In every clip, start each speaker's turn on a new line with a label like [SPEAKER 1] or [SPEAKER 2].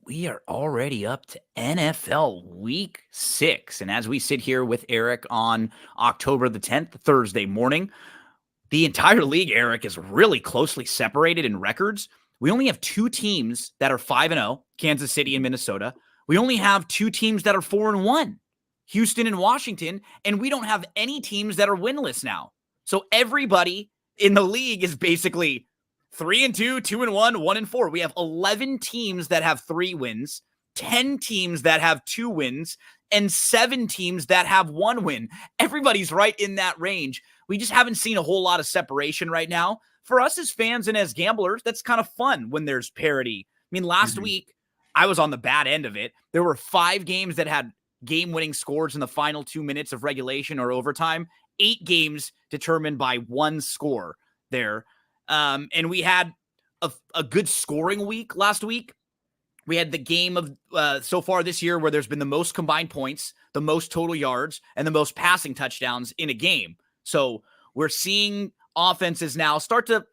[SPEAKER 1] We are already up to NFL Week 6. And as we sit here with Erik on October the 10th, Thursday morning, the entire league, Erik, is really closely separated in records. We only have two teams that are 5-0, Kansas City and Minnesota. We only have two teams that are 4-1, Houston and Washington. And we don't have any teams that are winless now. So everybody in the league is basically 3-2, 2-1, 1-4. We have 11 teams that have 3 wins, 10 teams that have 2 wins, and 7 teams that have 1 win. Everybody's right in that range. We just haven't seen a whole lot of separation right now. For us as fans and as gamblers, that's kind of fun when there's parity. I mean, last week, I was on the bad end of it. There were 5 games that had game-winning scores in the final 2 minutes of regulation or overtime. 8 games determined by 1 score there. And we had a good scoring week last week. We had the game of so far this year where there's been the most combined points, the most total yards, and the most passing touchdowns in a game. So we're seeing offenses now start to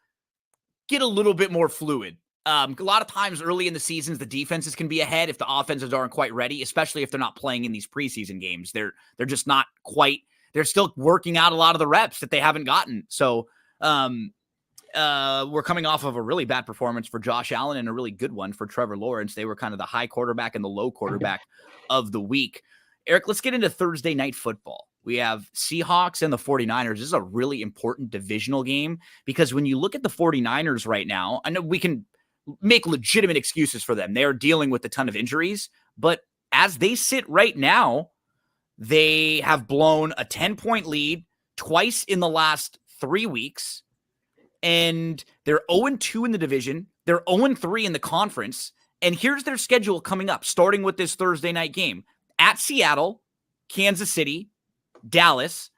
[SPEAKER 1] get a little bit more fluid. A lot of times early in the seasons, the defenses can be ahead if the offenses aren't quite ready, especially if they're not playing in these preseason games. They're just not quite. They're still working out a lot of the reps that they haven't gotten. So we're coming off of a really bad performance for Josh Allen and a really good one for Trevor Lawrence. They were kind of the high quarterback and the low quarterback of the week. Erik, let's get into Thursday night football. We have Seahawks and the 49ers. This is a really important divisional game because when you look at the 49ers right now, I know we can make legitimate excuses for them. They are dealing with a ton of injuries, but as they sit right now, they have blown a 10-point lead twice in the last 3 weeks. And they're 0-2 in the division. They're 0-3 in the conference. And here's their schedule coming up, starting with this Thursday night game. At Seattle, Kansas City, Dallas,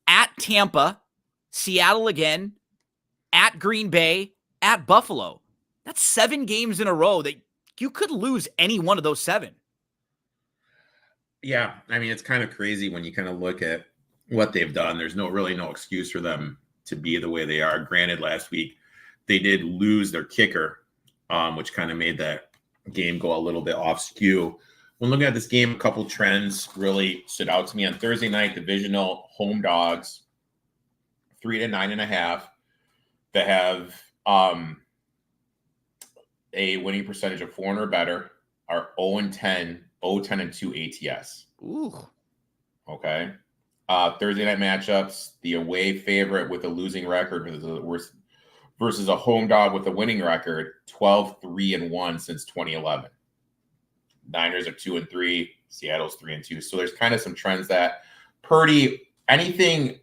[SPEAKER 1] at Tampa, Seattle again, at Green Bay, at Buffalo. That's 7 games in a row that you could lose any one of those 7.
[SPEAKER 2] Yeah, I mean, it's kind of crazy when you kind of look at what they've done. There's really no excuse for them to be the way they are. Granted, last week they did lose their kicker, which kind of made that game go a little bit off skew. When looking at this game, a couple trends really stood out to me. On Thursday night, divisional home dogs, 3 to 9.5, that have a winning percentage of 4 or better, are 0-10, 0-10-2 ATS.
[SPEAKER 1] Ooh.
[SPEAKER 2] Okay. Thursday night matchups, the away favorite with a losing record versus a home dog with a winning record, 12-3-1 since 2011. Niners are 2-3, Seattle's 3-2. So there's kind of some trends that Purdy, anything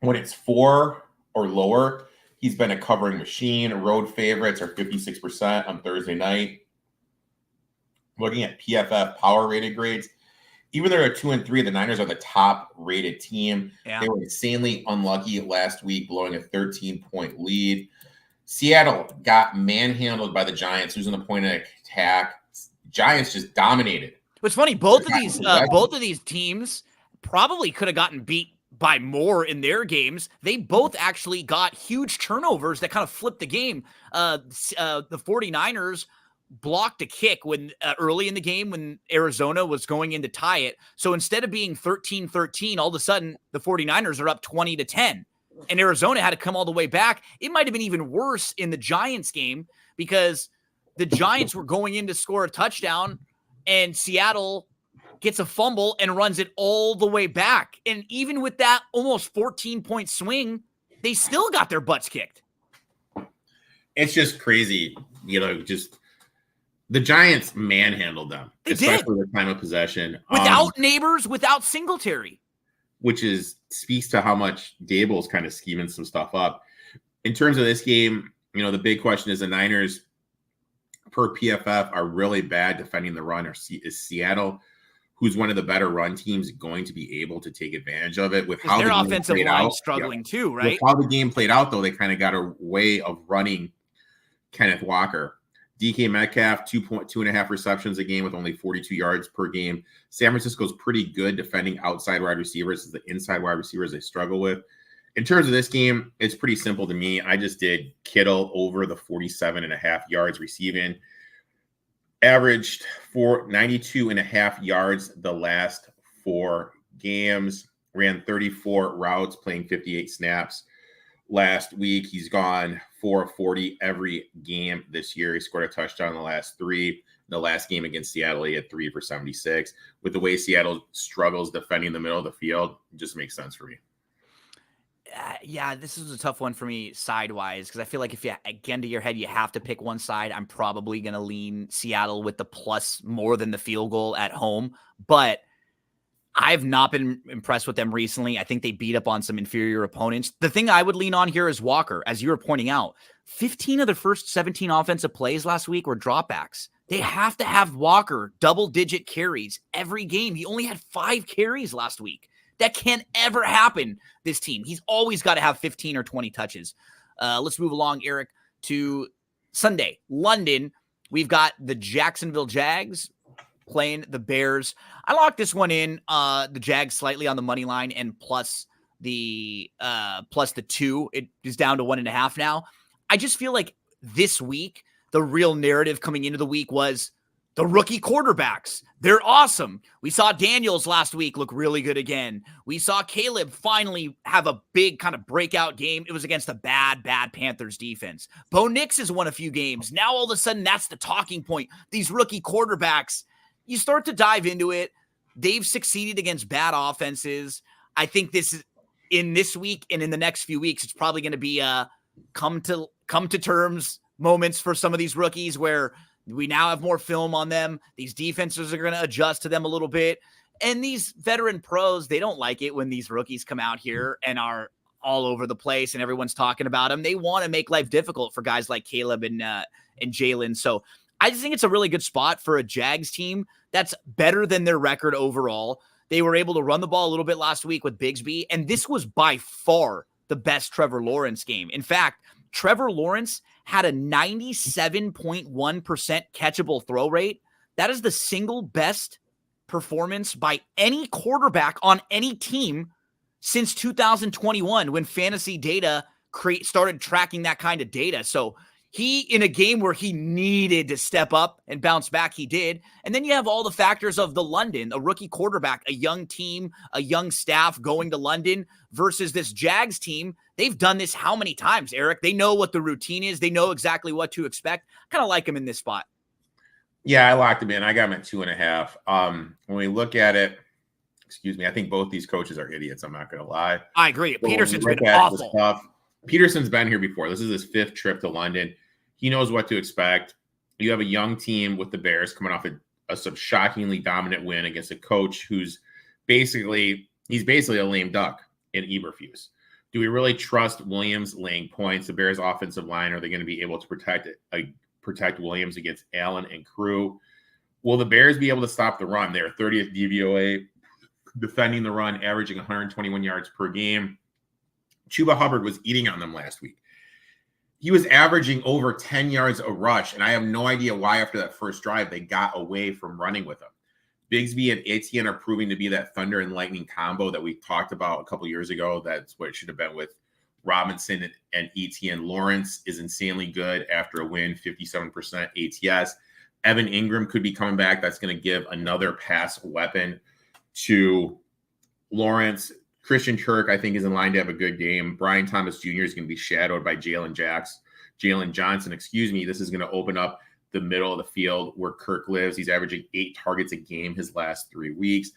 [SPEAKER 2] when it's 4 or lower, he's been a covering machine. Road favorites are 56% on Thursday night. Looking at PFF power rated grades, even though they're 2-3, the Niners are the top rated team. Yeah. They were insanely unlucky last week, blowing a 13-point lead. Seattle got manhandled by the Giants, losing the point of attack. Giants just dominated.
[SPEAKER 1] What's funny, both of these teams probably could have gotten beat by more in their games. They both actually got huge turnovers that kind of flipped the game. The 49ers blocked a kick when early in the game when Arizona was going in to tie it. So instead of being 13-13, all of a sudden the 49ers are up 20-10 and Arizona had to come all the way back. It might've been even worse in the Giants game because the Giants were going in to score a touchdown and Seattle gets a fumble and runs it all the way back. And even with that almost 14-point swing, they still got their butts kicked.
[SPEAKER 2] It's just crazy. Just the Giants manhandled them, especially with time of possession.
[SPEAKER 1] Without Neighbors, without Singletary.
[SPEAKER 2] Which speaks to how much Dable's kind of scheming some stuff up. In terms of this game, the big question is the Niners, per PFF, are really bad defending the run. Is Seattle, who's one of the better run teams, going to be able to take advantage of it? With how
[SPEAKER 1] their offensive line struggling too, right?
[SPEAKER 2] With how the game played out, though, they kind of got a way of running Kenneth Walker. DK Metcalf, 2.5 receptions a game with only 42 yards per game. San Francisco's pretty good defending outside wide receivers. It's the inside wide receivers they struggle with. In terms of this game, it's pretty simple to me. I just did Kittle over the 47.5 yards receiving. averaged 92.5 yards the last 4 games, ran 34 routes, playing 58 snaps. Last week, he's gone 4 of 40 every game this year. He scored a touchdown in the last 3. The last game against Seattle, he had 3 for 76. With the way Seattle struggles defending the middle of the field, it just makes sense for me.
[SPEAKER 1] Yeah, this is a tough one for me sidewise because I feel like if you, again, to your head, you have to pick one side. I'm probably going to lean Seattle with the plus more than the field goal at home. But I've not been impressed with them recently. I think they beat up on some inferior opponents. The thing I would lean on here is Walker, as you were pointing out. 15 of the first 17 offensive plays last week were dropbacks. They have to have Walker double-digit carries every game. He only had 5 carries last week. That can't ever happen, this team. He's always got to have 15 or 20 touches. Let's move along, Eric, to Sunday. London, we've got the Jacksonville Jags playing the Bears. I locked this one in, the Jags slightly on the money line and plus the 2. It is down to 1.5 now. I just feel like this week, the real narrative coming into the week was the rookie quarterbacks. They're awesome. We saw Daniels last week look really good again. We saw Caleb finally have a big kind of breakout game. It was against a bad Panthers defense. Bo Nix has won a few games. Now all of a sudden, that's the talking point. These rookie quarterbacks, you start to dive into it. They've succeeded against bad offenses. I think this is in this week and in the next few weeks, it's probably going to be a come to terms moments for some of these rookies where we now have more film on them. These defenses are going to adjust to them a little bit. And these veteran pros, they don't like it when these rookies come out here and are all over the place and everyone's talking about them. They want to make life difficult for guys like Caleb and Jalen. So I just think it's a really good spot for a Jags team that's better than their record overall. They were able to run the ball a little bit last week with Bigsby, and this was by far the best Trevor Lawrence game. In fact, Trevor Lawrence had a 97.1% catchable throw rate. That is the single best performance by any quarterback on any team since 2021 when fantasy data started tracking that kind of data. So he, in a game where he needed to step up and bounce back, he did. And then you have all the factors of the London, a rookie quarterback, a young team, a young staff going to London versus this Jags team. They've done this how many times, Eric? They know what the routine is. They know exactly what to expect. Kind of like him in this spot.
[SPEAKER 2] Yeah, I locked him in. I got him at 2.5. When we look at it, I think both these coaches are idiots. I'm not going to lie.
[SPEAKER 1] I agree. Peterson's been awful.
[SPEAKER 2] Peterson's been here before. This is his 5th trip to London. He knows what to expect. You have a young team with the Bears coming off a shockingly dominant win against a coach who's basically a lame duck in Eberflus. Do we really trust Williams laying points? The Bears' offensive line, are they going to be able to protect Williams against Allen and crew? Will the Bears be able to stop the run? They're 30th DVOA defending the run, averaging 121 yards per game. Chuba Hubbard was eating on them last week. He was averaging over 10 yards a rush, and I have no idea why after that first drive they got away from running with him. Bigsby and Etienne are proving to be that thunder and lightning combo that we talked about a couple years ago. That's what it should have been with Robinson and Etienne. Lawrence is insanely good after a win, 57% ATS. Evan Ingram could be coming back. That's going to give another pass weapon to Lawrence. Christian Kirk, I think, is in line to have a good game. Brian Thomas Jr. is going to be shadowed by Jalen Johnson. This is going to open up the middle of the field where Kirk lives. He's averaging 8 targets a game his last 3 weeks.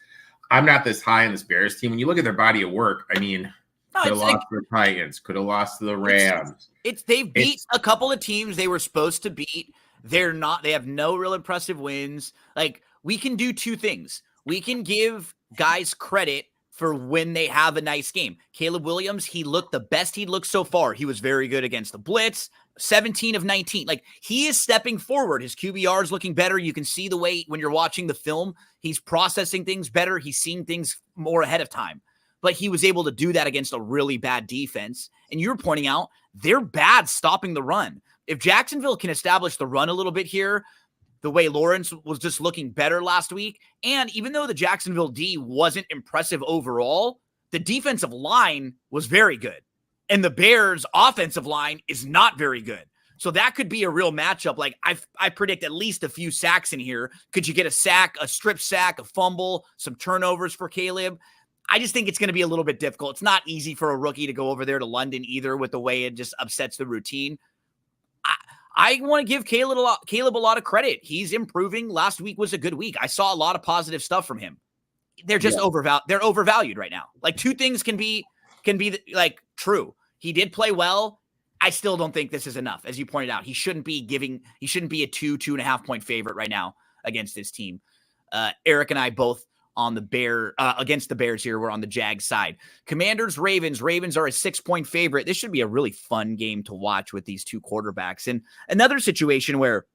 [SPEAKER 2] I'm not this high on this Bears team. When you look at their body of work, I mean, could have lost to the Titans, could have lost to the Rams.
[SPEAKER 1] They've beat a couple of teams they were supposed to beat. They have no real impressive wins. Like, we can do 2 things. We can give guys credit for when they have a nice game. Caleb Williams, he looked the best he'd looked so far. He was very good against the blitz, 17 of 19. Like, he is stepping forward. His QBR is looking better. You can see the way when you're watching the film, he's processing things better. He's seeing things more ahead of time. But he was able to do that against a really bad defense. And you're pointing out they're bad stopping the run. If Jacksonville can establish the run a little bit here, the way Lawrence was just looking better last week. And even though the Jacksonville D wasn't impressive overall, the defensive line was very good. And the Bears' offensive line is not very good. So that could be a real matchup. Like I predict at least a few sacks in here. Could you get a sack, a strip sack, a fumble, some turnovers for Caleb? I just think it's going to be a little bit difficult. It's not easy for a rookie to go over there to London either with the way it just upsets the routine. I want to give Caleb a lot of credit. He's improving. Last week was a good week. I saw a lot of positive stuff from him. They're just they're overvalued right now. Like two things can be like true. He did play well. I still don't think this is enough. As you pointed out, he shouldn't be a 2.5 point favorite right now against this team. Erik and I both on the against the Bears here. We're on the Jags side. Commanders, Ravens. Ravens are a 6-point favorite. This should be a really fun game to watch with these two quarterbacks. And another situation where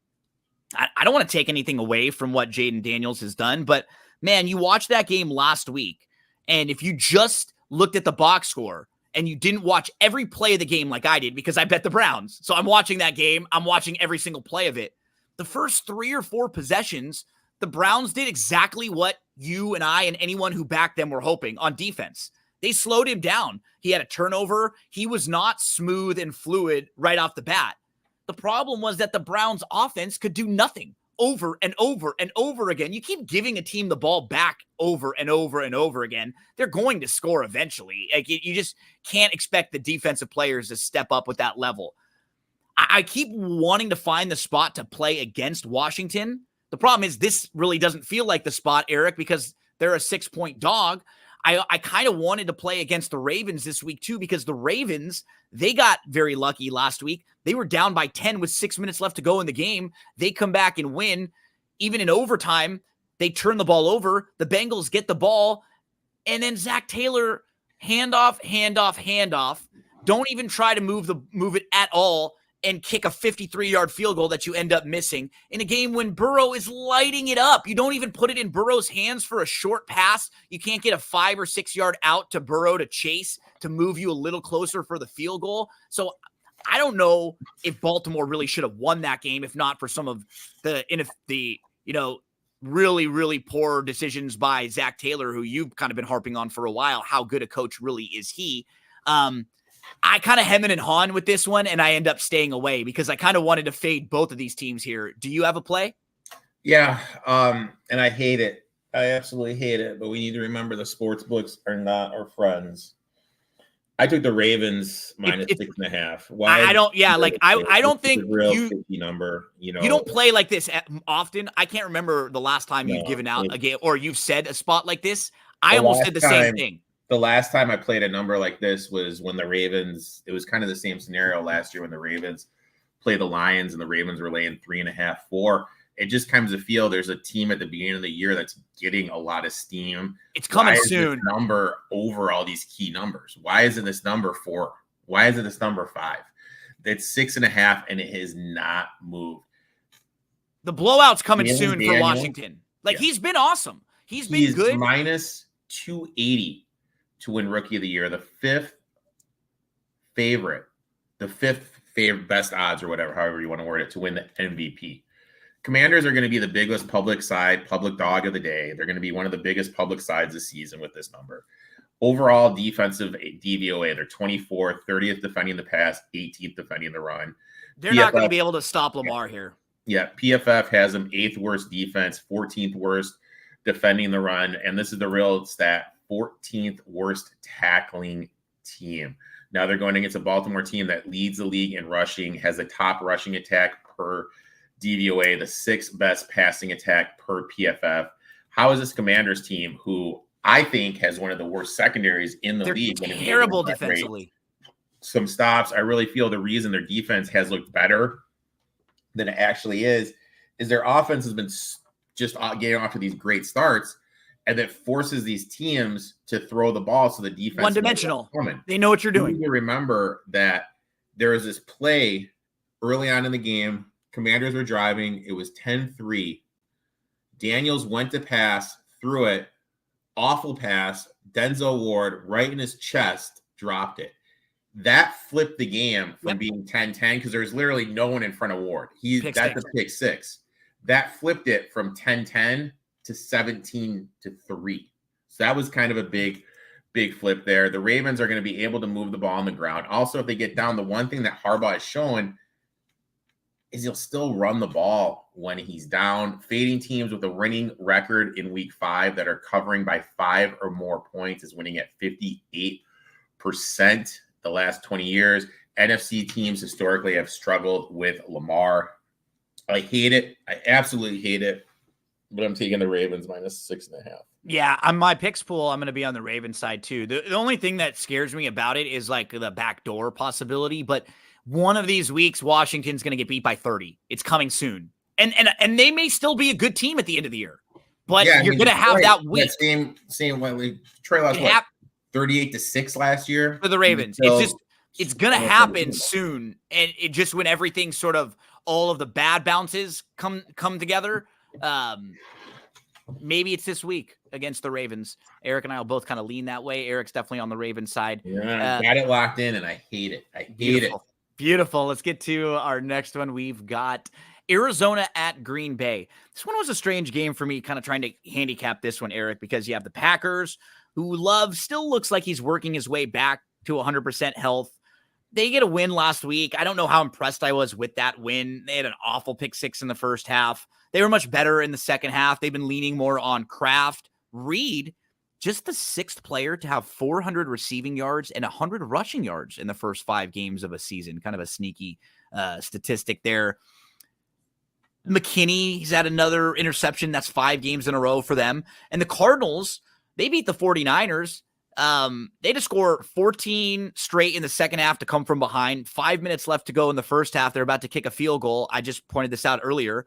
[SPEAKER 1] I don't want to take anything away from what Jaden Daniels has done, but man, you watched that game last week, and if you just looked at the box score and you didn't watch every play of the game like I did, because I bet the Browns, so I'm watching that game, I'm watching every single play of it. The first 3 or 4 possessions, the Browns did exactly what you and I and anyone who backed them were hoping on defense. They slowed him down. He had a turnover. He was not smooth and fluid right off the bat. The problem was that the Browns offense could do nothing over and over and over again. You keep giving a team the ball back over and over and over again, they're going to score eventually. Like you just can't expect the defensive players to step up with that level. I keep wanting to find the spot to play against Washington. The problem is this really doesn't feel like the spot, Erik, because they're a 6-point dog. I kind of wanted to play against the Ravens this week too, because the Ravens, they got very lucky last week. They were down by 10 with 6 minutes left to go in the game. They come back and win. Even in overtime, they turn the ball over. The Bengals get the ball. And then Zach Taylor, handoff. Don't even try to move it at all and kick a 53-yard field goal that you end up missing in a game when Burrow is lighting it up. You don't even put it in Burrow's hands for a short pass. You can't get a 5 or 6 yard out to Burrow to chase to move you a little closer for the field goal. So I don't know if Baltimore really should have won that game, if not for some of the really, really poor decisions by Zach Taylor, who you've kind of been harping on for a while. How good a coach really is he? I kind of hem and haw with this one, and I end up staying away because I kind of wanted to fade both of these teams here. Do you have a play?
[SPEAKER 2] Yeah, and I hate it. I absolutely hate it, but we need to remember the sports books are not our friends. I took the Ravens minus 6.5. Why?
[SPEAKER 1] I don't. Yeah, like I don't think
[SPEAKER 2] real sticky number. You
[SPEAKER 1] don't play like this often. I can't remember the last time you've given out a game or you've said a spot like this. I almost did the same thing.
[SPEAKER 2] The last time I played a number like this was when the Ravens. It was kind of the same scenario last year when the Ravens played the Lions and the Ravens were laying 3.5, 4. It just comes to feel there's a team at the beginning of the year that's getting a lot of steam.
[SPEAKER 1] It's coming soon.
[SPEAKER 2] This number over all these key numbers. Why isn't this number 4? Why isn't this number 5? It's 6.5, and it has not moved.
[SPEAKER 1] The blowout's coming soon for Washington. Like he's been awesome. He's been good.
[SPEAKER 2] Minus 280 to win Rookie of the Year. The fifth favorite, best odds or whatever, however you want to word it, to win the MVP. Commanders are going to be the biggest public dog of the day. They're going to be one of the biggest public sides this season with this number. Overall defensive DVOA, they're 24th, 30th defending the pass, 18th defending the run.
[SPEAKER 1] They're not going to be able to stop Lamar here.
[SPEAKER 2] Yeah, PFF has them 8th worst defense, 14th worst defending the run, and this is the real stat, 14th worst tackling team. Now they're going against a Baltimore team that leads the league in rushing, has a top rushing attack per DVOA, the 6th best passing attack per PFF. How is this Commanders team, who I think has one of the worst secondaries in the league?
[SPEAKER 1] Terrible defensively.
[SPEAKER 2] Some stops. I really feel the reason their defense has looked better than it actually is their offense has been just getting off to these great starts, and that forces these teams to throw the ball so the defense
[SPEAKER 1] one-dimensional. They know what you're doing.
[SPEAKER 2] You need to remember that there was this play early on in the game. Commanders were driving. It was 10-3. Daniels went to pass, threw it. Awful pass. Denzel Ward, right in his chest, dropped it. That flipped the game from being 10-10 because there's literally no one in front of Ward. That's a pick 6. That flipped it from 10-10 to 17-3. So that was kind of a big flip there. The Ravens are going to be able to move the ball on the ground. Also, if they get down, the one thing that Harbaugh has shown is he'll still run the ball when he's down, fading teams with a winning record in week 5 that are covering by 5 or more points is winning at 58% the last 20 years. NFC teams historically have struggled with Lamar. I hate it. I absolutely hate it. But I'm taking the Ravens -6.5.
[SPEAKER 1] Yeah, on my picks pool, I'm going to be on the Ravens side too. The only thing that scares me about it is like the backdoor possibility. But one of these weeks, Washington's going to get beat by 30. It's coming soon, and they may still be a good team at the end of the year. But you're going to have that week.
[SPEAKER 2] That same way. Trey lost what? 38-6 last year
[SPEAKER 1] for the Ravens. It's going to happen soon, and it just when everything sort of all of the bad bounces come together. Maybe it's this week against the Ravens. Erik and I will both kind of lean that way. Erik's definitely on the Ravens side.
[SPEAKER 2] Yeah, got it locked in, and I hate it. I hate it.
[SPEAKER 1] Beautiful. Let's get to our next one. We've got Arizona at Green Bay. This one was a strange game for me, kind of trying to handicap this one, Erik, because you have the Packers, who Love still looks like he's working his way back to 100% health. They get a win last week. I don't know how impressed I was with that win. They had an awful pick 6 in the first half. They were much better in the second half. They've been leaning more on Kraft. Reed, just the 6th player to have 400 receiving yards and 100 rushing yards in the first 5 games of a season. Kind of a sneaky statistic there. McKinney, he's had another interception. That's 5 games in a row for them. And the Cardinals, they beat the 49ers. They just score 14 straight in the second half to come from behind. 5 minutes left to go in the first half. They're about to kick a field goal. I just pointed this out earlier.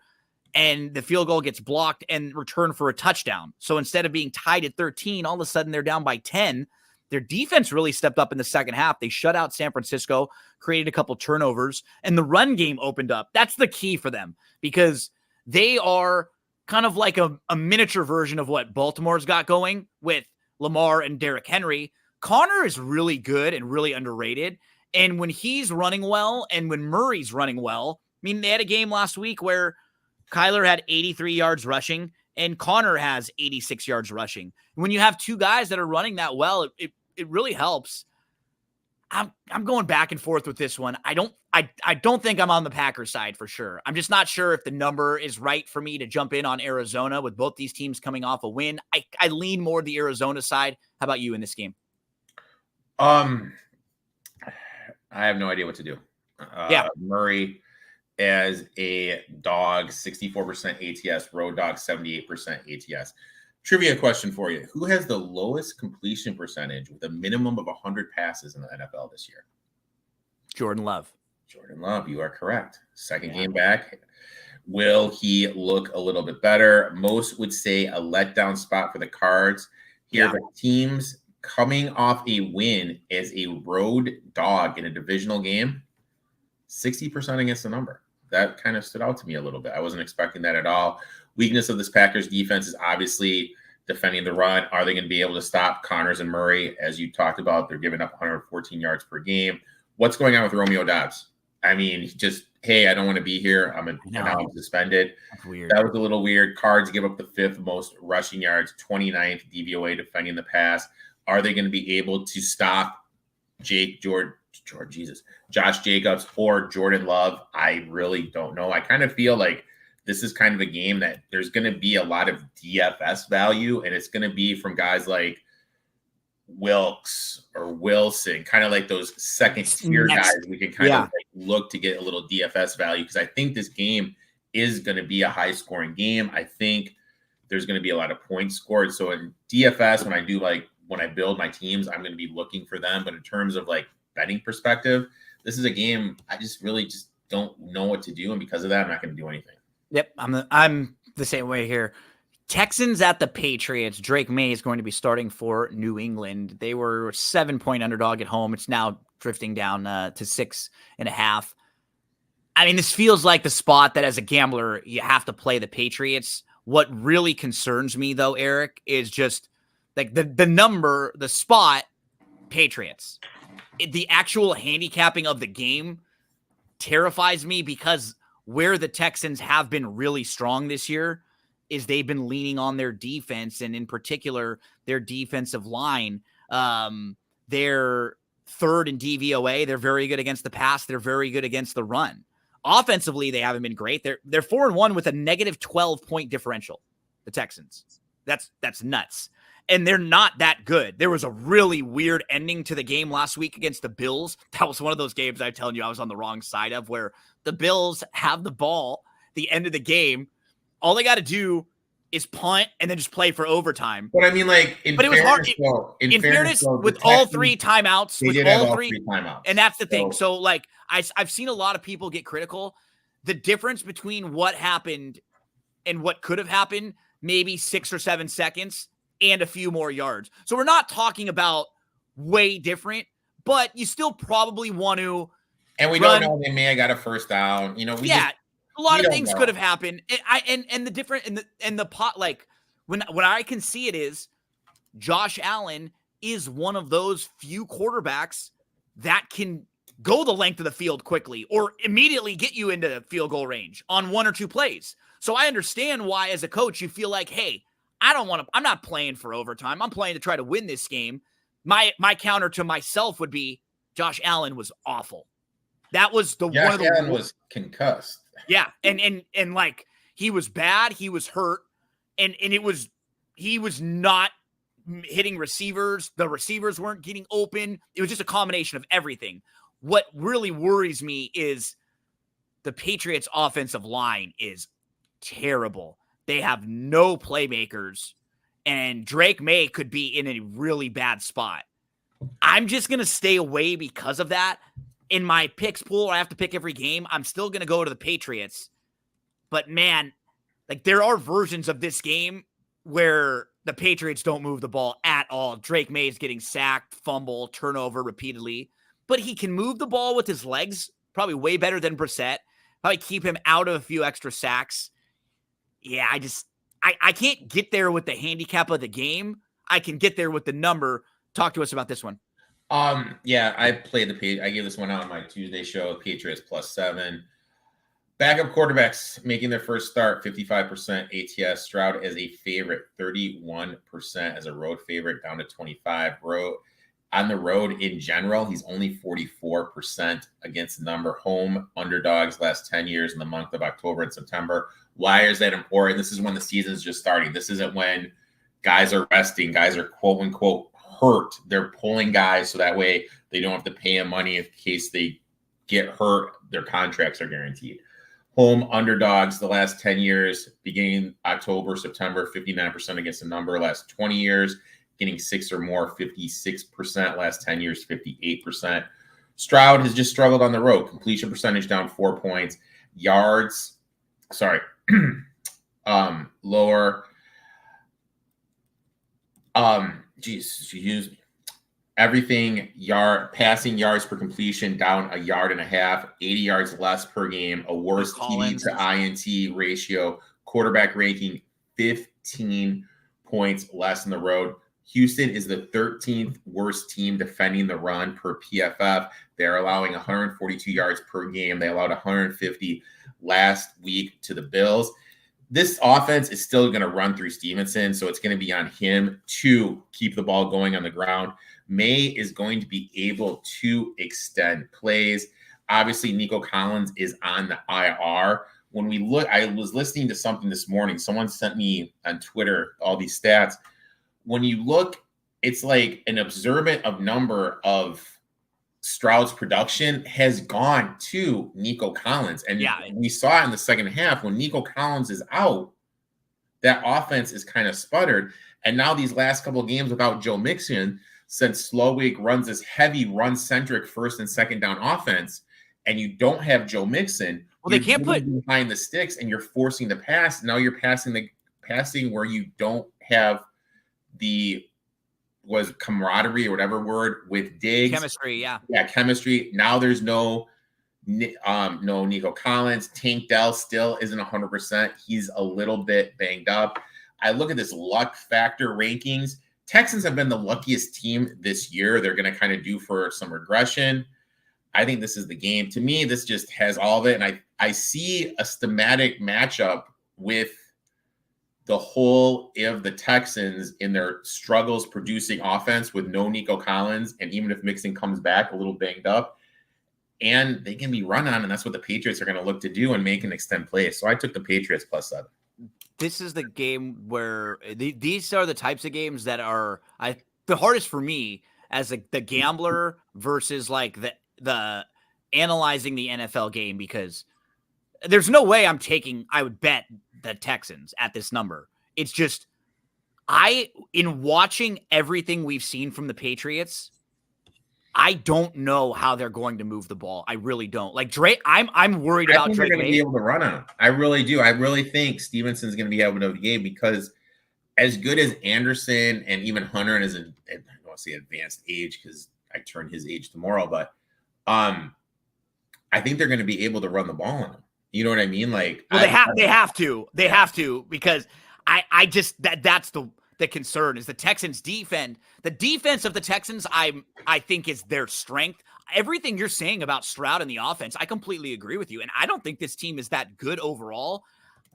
[SPEAKER 1] And the field goal gets blocked and returned for a touchdown. So instead of being tied at 13, all of a sudden they're down by 10. Their defense really stepped up in the second half. They shut out San Francisco, created a couple turnovers, and the run game opened up. That's the key for them because they are kind of like a miniature version of what Baltimore's got going with Lamar and Derrick Henry. Connor is really good and really underrated. And when he's running well and when Murray's running well, I mean, they had a game last week where Kyler had 83 yards rushing and Connor has 86 yards rushing. When you have 2 guys that are running that well, it really helps. I'm going back and forth with this one. I don't think I'm on the Packers side for sure. I'm just not sure if the number is right for me to jump in on Arizona with both these teams coming off a win. I lean more the Arizona side. How about you in this game?
[SPEAKER 2] I have no idea what to do. Murray as a dog, 64% ATS, road dog, 78% ATS. Trivia question for you. Who has the lowest completion percentage with a minimum of 100 passes in the NFL this year?
[SPEAKER 1] Jordan Love.
[SPEAKER 2] Jordan Love, you are correct. Second game back. Will he look a little bit better? Most would say a letdown spot for the Cards. Here, the teams coming off a win as a road dog in a divisional game, 60% against the number. That kind of stood out to me a little bit. I wasn't expecting that at all. Weakness of this Packers defense is obviously defending the run. Are they going to be able to stop Connors and Murray? As you talked about, they're giving up 114 yards per game. What's going on with Romeo Doubs? I mean, just, hey, I don't want to be here. Now I'm suspended.
[SPEAKER 1] That's weird.
[SPEAKER 2] That was a little weird. Cards give up the 5th most rushing yards, 29th DVOA defending the pass. Are they going to be able to stop Josh Jacobs or Jordan Love? I really don't know. I kind of feel like this is kind of a game that there's going to be a lot of DFS value, and it's going to be from guys like Wilkes or Wilson, kind of like those second tier guys. We can kind of look to get a little DFS value because I think this game is going to be a high scoring game. I think there's going to be a lot of points scored. So in DFS, when I build my teams, I'm going to be looking for them. But in terms of like betting perspective, this is a game I just really don't know what to do. And because of that, I'm not going to do anything.
[SPEAKER 1] Yep. I'm the same way here. Texans at the Patriots. Drake May is going to be starting for New England. They were 7-point underdog at home. It's now drifting down to 6.5. I mean, this feels like the spot that as a gambler, you have to play the Patriots. What really concerns me though, Erik, is just like the spot Patriots. The actual handicapping of the game terrifies me because where the Texans have been really strong this year is they've been leaning on their defense, and in particular, their defensive line. They're 3rd in DVOA. They're very good against the pass. They're very good against the run. Offensively, they haven't been great. They're 4-1 with a negative 12-point differential. The Texans. That's nuts. And they're not that good. There was a really weird ending to the game last week against the Bills. That was one of those games I'm telling you I was on the wrong side of, where the Bills have the ball the end of the game. All they got to do is punt and then just play for overtime.
[SPEAKER 2] But I mean, like,
[SPEAKER 1] it was hard. In fairness, with all three timeouts, and that's the thing. So like, I've seen a lot of people get critical. The difference between what happened and what could have happened, maybe 6 or 7 seconds and a few more yards. So we're not talking about way different, but you still probably want to.
[SPEAKER 2] And we don't know, they may have got a first down. You know,
[SPEAKER 1] a lot of things could have happened. And the different and the pot, like when I can see it is Josh Allen is one of those few quarterbacks that can go the length of the field quickly or immediately get you into field goal range on 1 or 2 plays. So I understand why, as a coach, you feel like, hey, I'm not playing for overtime. I'm playing to try to win this game. My counter to myself would be Josh Allen was awful. That was
[SPEAKER 2] Allen was concussed.
[SPEAKER 1] Yeah. And like, he was bad. He was hurt. And he was not hitting receivers. The receivers weren't getting open. It was just a combination of everything. What really worries me is the Patriots' offensive line is terrible. They have no playmakers, and Drake May could be in a really bad spot. I'm just going to stay away because of that. In my picks pool, I have to pick every game. I'm still going to go to the Patriots. But man, like, there are versions of this game where the Patriots don't move the ball at all. Drake May is getting sacked, fumble, turnover repeatedly. But he can move the ball with his legs, probably way better than Brissett. Probably keep him out of a few extra sacks. Yeah, I can't get there with the handicap of the game. I can get there with the number. Talk to us about this one.
[SPEAKER 2] Yeah, I played I gave this one out on my Tuesday show, Patriots +7. Backup quarterbacks making their first start, 55% ATS. Stroud as a favorite, 31% as a road favorite, down to 25. On the road in general, he's only 44% against the number. Home underdogs last 10 years in the month of October and September. Why is that important? This is when the season's just starting. This isn't when guys are resting. Guys are quote unquote hurt. They're pulling guys so that way they don't have to pay them money in case they get hurt. Their contracts are guaranteed. Home underdogs the last 10 years, beginning October, September, 59% against the number. Last 20 years, getting 6 or more, 56%. Last 10 years, 58%. Stroud has just struggled on the road. Completion percentage down 4 points. Yards, lower. Excuse me. Everything, passing yards per completion down 1.5 yards, 80 yards less per game, a worse TD to INT ratio, quarterback ranking 15 points less on the road. Houston is the 13th worst team defending the run per PFF. They're allowing 142 yards per game. They allowed 150 last week to the Bills. This offense is still going to run through Stevenson, so it's going to be on him to keep the ball going on the ground. May is going to be able to extend plays. Obviously, Nico Collins is on the IR. When we look, I was listening to something this morning. Someone sent me on Twitter all these stats. When you look, it's like an observant of number of Stroud's production has gone to Nico Collins. And we saw it in the second half when Nico Collins is out, that offense is kind of sputtered. And now these last couple of games without Joe Mixon, since Slowick runs this heavy run-centric first and second down offense, and you don't have Joe Mixon,
[SPEAKER 1] they can't put
[SPEAKER 2] behind the sticks and you're forcing the pass. Now you're passing where you don't have the camaraderie or whatever word with Diggs.
[SPEAKER 1] Chemistry,
[SPEAKER 2] chemistry. Now there's no Nico Collins. Tank Dell still isn't 100%. He's a little bit banged up. I look at this luck factor rankings. Texans have been the luckiest team this year. They're going to kind of do for some regression. I think this is the game. To me, this just has all of it. And I see a schematic matchup with the whole of the Texans in their struggles producing offense with no Nico Collins. And even if Mixon comes back a little banged up, and they can be run on, and that's what the Patriots are going to look to do and make and extend plays. So I took the Patriots +7.
[SPEAKER 1] This is the game where these are the types of games that are the hardest for me as the gambler versus like the analyzing the NFL game, because there's no way I would bet the Texans at this number. It's just, in watching everything we've seen from the Patriots, I don't know how they're going to move the ball. I really don't. Like Drake, I'm worried about
[SPEAKER 2] think
[SPEAKER 1] Drake
[SPEAKER 2] they're going to
[SPEAKER 1] May.
[SPEAKER 2] be able to run on him. I really do. I really think Stevenson's going to be able to game, because as good as Anderson and even Hunter is, I don't want to say advanced age because I turn his age tomorrow, but I think they're going to be able to run the ball on him. You know what I mean? Like,
[SPEAKER 1] well, they have to, because I just that's the concern is the Texans defense. The defense of the Texans, I think, is their strength. Everything you're saying about Stroud and the offense, I completely agree with you. And I don't think this team is that good overall.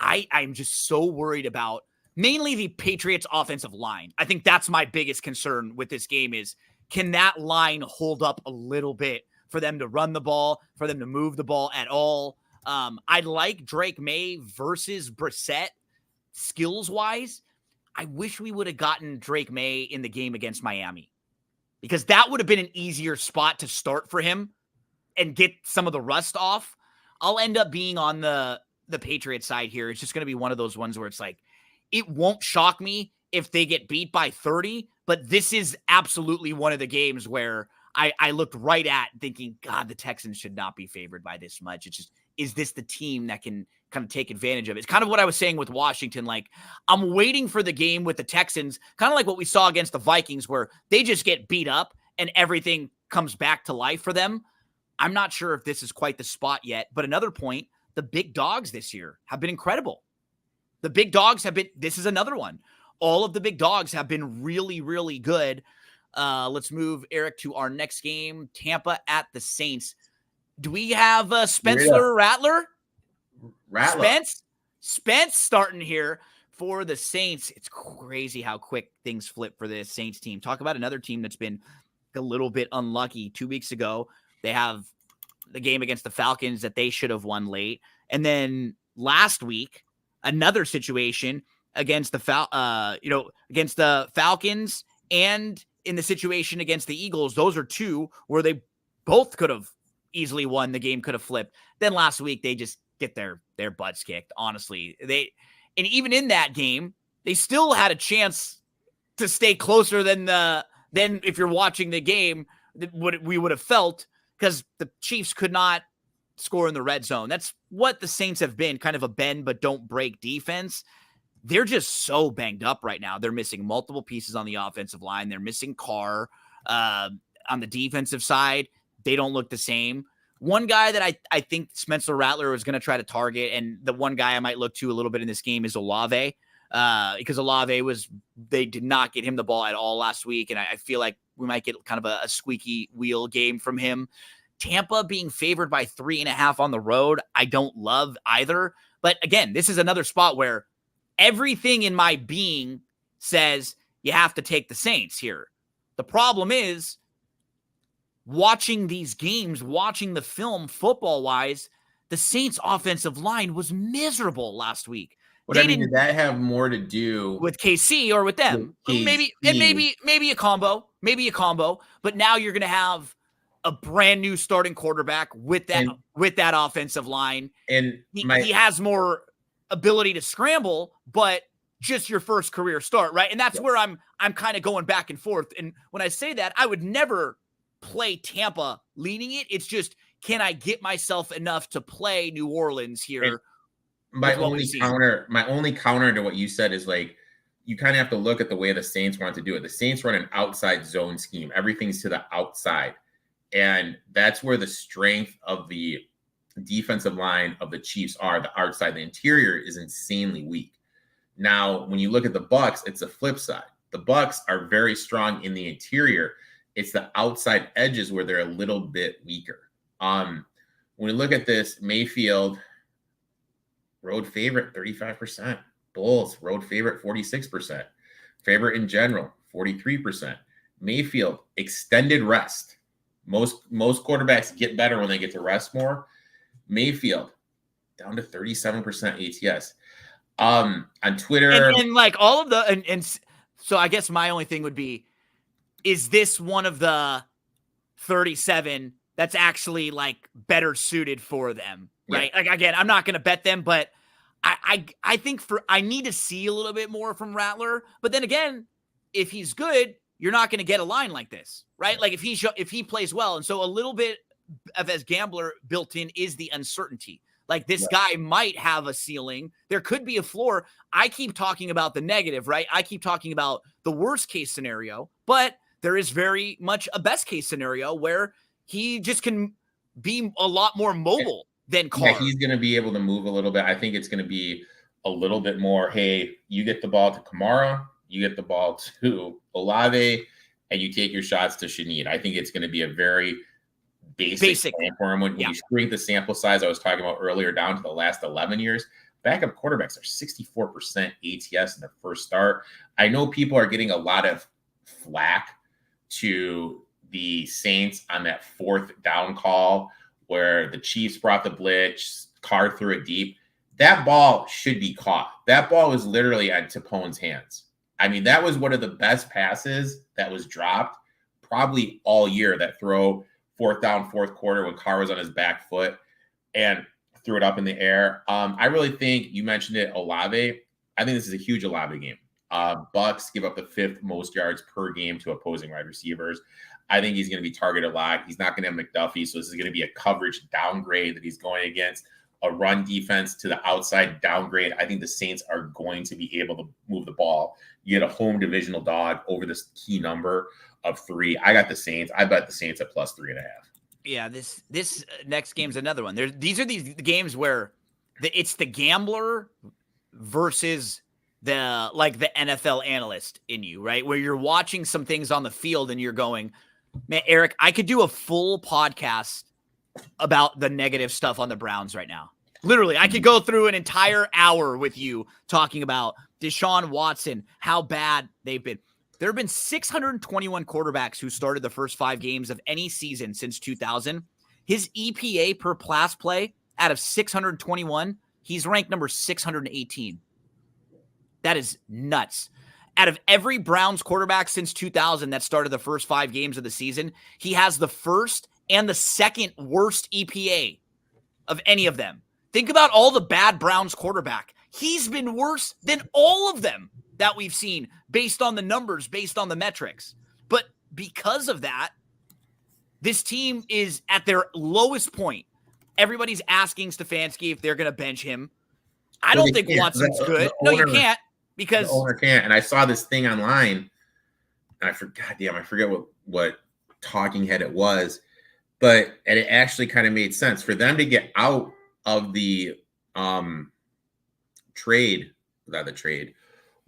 [SPEAKER 1] I'm just so worried about mainly the Patriots offensive line. I think that's my biggest concern with this game is, can that line hold up a little bit for them to run the ball, for them to move the ball at all? I like Drake May versus Brissett skills-wise. I wish we would have gotten Drake May in the game against Miami, because that would have been an easier spot to start for him and get some of the rust off. I'll end up being on the Patriots side here. It's just going to be one of those ones where it's like, it won't shock me if they get beat by 30, but this is absolutely one of the games where I looked right at thinking, God, the Texans should not be favored by this much. It's just, is this the team that can kind of take advantage of it? It's kind of what I was saying with Washington. Like, I'm waiting for the game with the Texans, kind of like what we saw against the Vikings, where they just get beat up and everything comes back to life for them. I'm not sure if this is quite the spot yet, but another point, the big dogs this year have been incredible. The big dogs have been, this is another one. All of the big dogs have been really, really good. Let's move, Eric, to our next game, Tampa at the Saints. Do we have Spencer Rattler? Spence starting here for the Saints. It's crazy how quick things flip for the Saints team. Talk about another team that's been a little bit unlucky. 2 weeks ago, they have the game against the Falcons that they should have won late. And then last week, another situation against against the Falcons, and in the situation against the Eagles. Those are two where they both could have easily won. The game could have flipped. Then last week, they just get their butts kicked. Honestly, and even in that game, they still had a chance to stay closer than if you're watching the game, what we would have felt, because the Chiefs could not score in the red zone. That's what the Saints have been, kind of a bend but don't break defense. They're just so banged up right now. They're missing multiple pieces on the offensive line. They're missing Carr. On the defensive side, they don't look the same. One guy that I think Spencer Rattler is going to try to target, and the one guy I might look to a little bit in this game, is Olave, because Olave they did not get him the ball at all last week, and I feel like we might get kind of a squeaky wheel game from him. Tampa being favored by 3.5 on the road, I don't love either. But again, this is another spot where everything in my being says you have to take the Saints here. The problem is, watching these games, watching the film football-wise, the Saints' offensive line was miserable last week.
[SPEAKER 2] But did that have more to do
[SPEAKER 1] with KC or with them? Maybe a combo. Maybe a combo. But now you're going to have a brand new starting quarterback with that offensive line. And he has more ability to scramble, but just your first career start, right? And that's where I'm kind of going back and forth. And when I say that, I would never play Tampa leaning it. It's just, can I get myself enough to play New Orleans here? And
[SPEAKER 2] my only counter to what you said is, like, you kind of have to look at the way the Saints want to do it. The Saints run an outside zone scheme. Everything's to the outside. And that's where the strength of the defensive line of the Chiefs are. The outside, the interior is insanely weak. Now, when you look at the Bucs, it's the flip side. The Bucs are very strong in the interior. It's the outside edges where they're a little bit weaker. When we look at this, Mayfield, road favorite, 35%. Bulls, road favorite, 46%. Favorite in general, 43%. Mayfield, extended rest, Most quarterbacks get better when they get to rest more. Mayfield down to 37% ATS. On Twitter,
[SPEAKER 1] and like all of the and so I guess my only thing would be, is this one of the 37 that's actually like better suited for them, right? Like again, I'm not going to bet them, but I think I need to see a little bit more from Rattler. But then again, if he's good, you're not going to get a line like this, right? Like if he plays well, and so a little bit of as gambler built in is the uncertainty. Like this guy might have a ceiling. There could be a floor. I keep talking about the negative, right? I keep talking about the worst case scenario, but there is very much a best case scenario where he just can be a lot more mobile than Carr.
[SPEAKER 2] Yeah, he's going to be able to move a little bit. I think it's going to be a little bit more, hey, you get the ball to Kamara, you get the ball to Olave, and you take your shots to Shaneed. I think it's going to be a very basic plan for him. When you shrink the sample size I was talking about earlier down to the last 11 years, backup quarterbacks are 64% ATS in the first start. I know people are getting a lot of flack to the Saints on that fourth down call where the Chiefs brought the blitz, Carr threw it deep. That ball should be caught. That ball was literally at Tapone's hands. I mean, that was one of the best passes that was dropped probably all year, that throw fourth down, fourth quarter when Carr was on his back foot and threw it up in the air. I really think you mentioned it, Olave. I think this is a huge Olave game. Bucks give up the 5th most yards per game to opposing wide receivers. I think he's going to be targeted a lot. He's not going to have McDuffie, so this is going to be a coverage downgrade that he's going against. A run defense to the outside downgrade. I think the Saints are going to be able to move the ball. You get a home divisional dog over this key number of 3. I got the Saints. I bet the Saints at +3.5.
[SPEAKER 1] Yeah, this next game's another one. These are the games where it's the gambler versus the NFL analyst in you, right? Where you're watching some things on the field and you're going, man, Erik, I could do a full podcast about the negative stuff on the Browns right now. Literally, I could go through an entire hour with you talking about Deshaun Watson, how bad they've been. There have been 621 quarterbacks who started the first 5 games of any season since 2000. His EPA per pass play out of 621, he's ranked number 618. That is nuts. Out of every Browns quarterback since 2000 that started the first 5 games of the season, he has the first and the second worst EPA of any of them. Think about all the bad Browns quarterback. He's been worse than all of them that we've seen based on the numbers, based on the metrics. But because of that, this team is at their lowest point. Everybody's asking Stefanski if they're going to bench him. I don't think Watson's good. No, you can't, because
[SPEAKER 2] the owner can't. And I saw this thing online, and I forget what talking head it was, and it actually kind of made sense for them to get out of the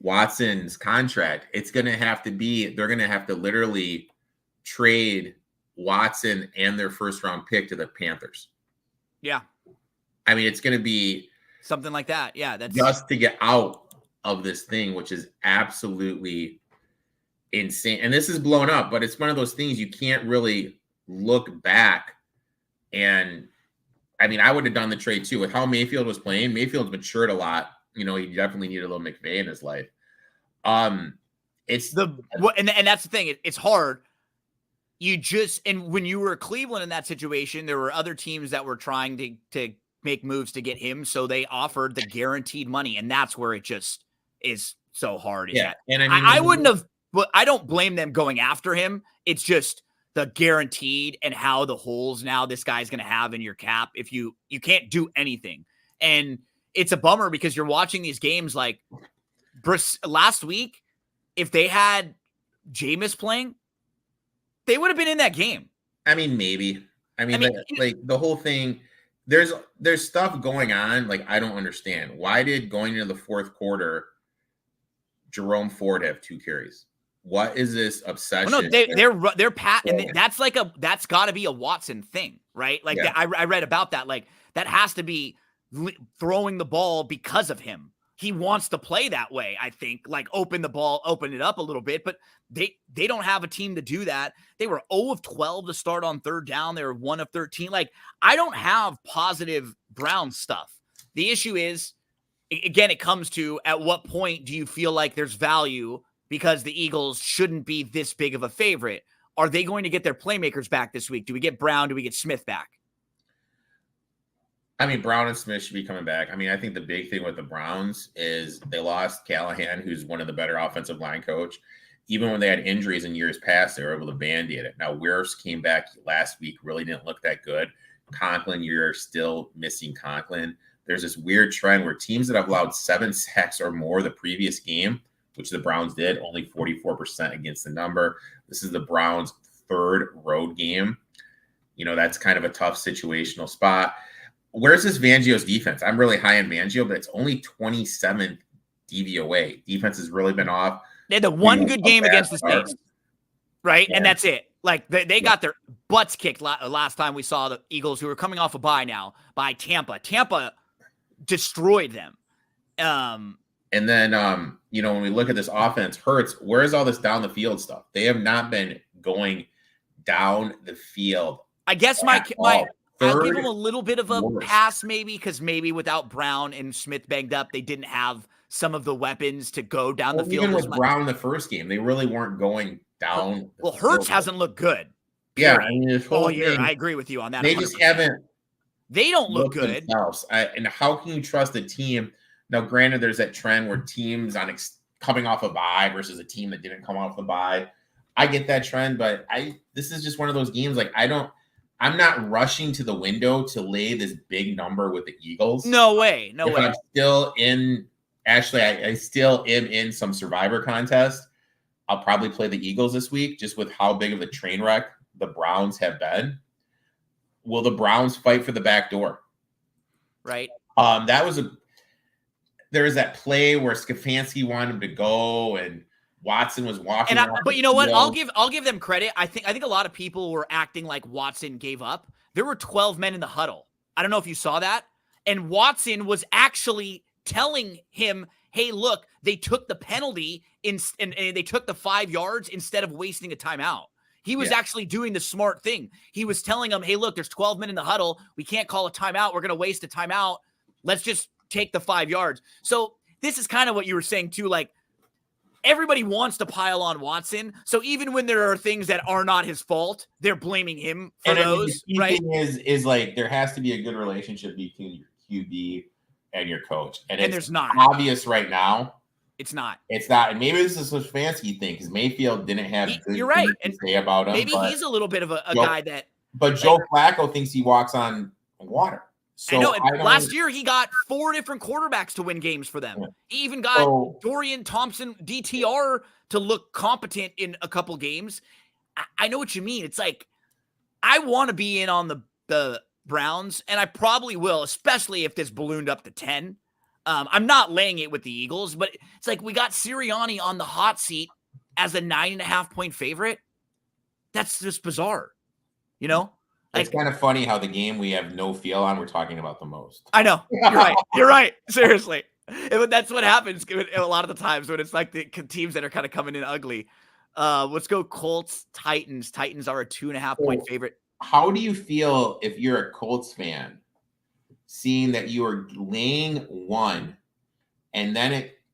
[SPEAKER 2] Watson's contract. It's going to have to be, they're going to have to literally trade Watson and their first round pick to the Panthers.
[SPEAKER 1] Yeah.
[SPEAKER 2] I mean, it's going to be
[SPEAKER 1] something like that. Yeah. That's
[SPEAKER 2] just to get out of this thing, which is absolutely insane. And this is blown up, but it's one of those things you can't really look back. And I mean, I would have done the trade too with how Mayfield was playing. Mayfield's matured a lot. You know, he definitely needed a little McVay in his life. And that's
[SPEAKER 1] the thing. It's hard. And when you were Cleveland in that situation, there were other teams that were trying to make moves to get him. So they offered the guaranteed money. And that's where it just is so hard.
[SPEAKER 2] Yeah. And I mean,
[SPEAKER 1] I wouldn't have, but I don't blame them going after him. It's just the guaranteed and how the holes now this guy's going to have in your cap if you can't do anything. And it's a bummer because you're watching these games like last week. If they had Jameis playing, they would have been in that game.
[SPEAKER 2] I mean, maybe. I mean, like the whole thing, there's stuff going on. Like, I don't understand. Why did going into the fourth quarter, Jerome Ford have 2 carries? What is this obsession?
[SPEAKER 1] Well, no, they're pat, and that's got to be a Watson thing, right? Like I read about that. Like that has to be throwing the ball because of him. he wants to play that way, I think, like open it up a little bit, but they don't have a team to do that. They were 0 of 12 to start on third down. They were 1 of 13. Like, I don't have positive Browns stuff. The issue is, again, it comes to at what point do you feel like there's value because the Eagles shouldn't be this big of a favorite? Are they going to get their playmakers back this week? Do we get Brown? Do we get Smith back?
[SPEAKER 2] I mean, Brown and Smith should be coming back. I mean, I think the big thing with the Browns is they lost Callahan, who's one of the better offensive line coach. Even when they had injuries in years past, they were able to band-aid it. Now, Wirfs came back last week, really didn't look that good. Conklin, you're still missing Conklin. There's this weird trend where teams that have allowed 7 sacks or more the previous game, which the Browns did, only 44% against the number. This is the Browns' 3rd road game. You know, that's kind of a tough situational spot. Where's this Fangio's defense? I'm really high on Fangio, but it's only 27th DVOA. Defense has really been off.
[SPEAKER 1] They had the one good game against the Saints, right? Yeah. And that's it. Like, they got their butts kicked last time we saw the Eagles, who are coming off a bye now, by Tampa. Tampa destroyed them.
[SPEAKER 2] And then, you know, when we look at this offense, Hurts, where's all this down the field stuff? They have not been going down the field.
[SPEAKER 1] I guess I'll give them a little bit of a pass, maybe, because maybe without Brown and Smith banged up, they didn't have some of the weapons to go down the field.
[SPEAKER 2] Even with Brown in the first game, they really weren't going down.
[SPEAKER 1] Well, Hurts hasn't looked good.
[SPEAKER 2] Yeah, I mean, this whole
[SPEAKER 1] year, I agree with you on that.
[SPEAKER 2] They 100%. Just haven't.
[SPEAKER 1] They don't look good.
[SPEAKER 2] And how can you trust a team? Now, granted, there's that trend where teams coming off a bye versus a team that didn't come off the bye. I get that trend, but this is just one of those games. Like, I'm not rushing to the window to lay this big number with the Eagles.
[SPEAKER 1] No way. No way.
[SPEAKER 2] I'm still in, actually, I still am in some Survivor contest. I'll probably play the Eagles this week, just with how big of a train wreck the Browns have been. Will the Browns fight for the back door?
[SPEAKER 1] Right.
[SPEAKER 2] There was that play where Stefanski wanted him to go and Watson was walking.
[SPEAKER 1] But you know what? I'll give them credit. I think a lot of people were acting like Watson gave up. There were 12 men in the huddle. I don't know if you saw that. And Watson was actually telling him, hey, look, they took the penalty and they took the 5 yards instead of wasting a timeout. He was actually doing the smart thing. He was telling them, hey, look, there's 12 men in the huddle. We can't call a timeout. We're going to waste a timeout. Let's just take the 5 yards. So this is kind of what you were saying too. Like, everybody wants to pile on Watson. So even when there are things that are not his fault, they're blaming him for those.
[SPEAKER 2] The key thing is like, there has to be a good relationship between your QB and your coach. And
[SPEAKER 1] there's not.
[SPEAKER 2] Obvious right now.
[SPEAKER 1] It's not.
[SPEAKER 2] And maybe this is a Stefanski thing because Mayfield didn't have good
[SPEAKER 1] you're right.
[SPEAKER 2] things to say about him.
[SPEAKER 1] Maybe he's a little bit of a guy that.
[SPEAKER 2] But Joe Flacco thinks he walks on water. So
[SPEAKER 1] I know. Last year, he got 4 different quarterbacks to win games for them. He even got Dorian Thompson, DTR, to look competent in a couple games. I know what you mean. It's like, I want to be in on the Browns, and I probably will, especially if this ballooned up to 10. I'm not laying it with the Eagles, but it's like we got Sirianni on the hot seat as a 9.5-point favorite. That's just bizarre, you know?
[SPEAKER 2] It's kind of funny how the game we have no feel on, we're talking about the most.
[SPEAKER 1] I know. You're right. You're right. Seriously. That's what happens a lot of the times when it's like the teams that are kind of coming in ugly. Let's go Colts, Titans. Titans are a 2.5-point favorite.
[SPEAKER 2] How do you feel if you're a Colts fan, seeing that you are laying 1, and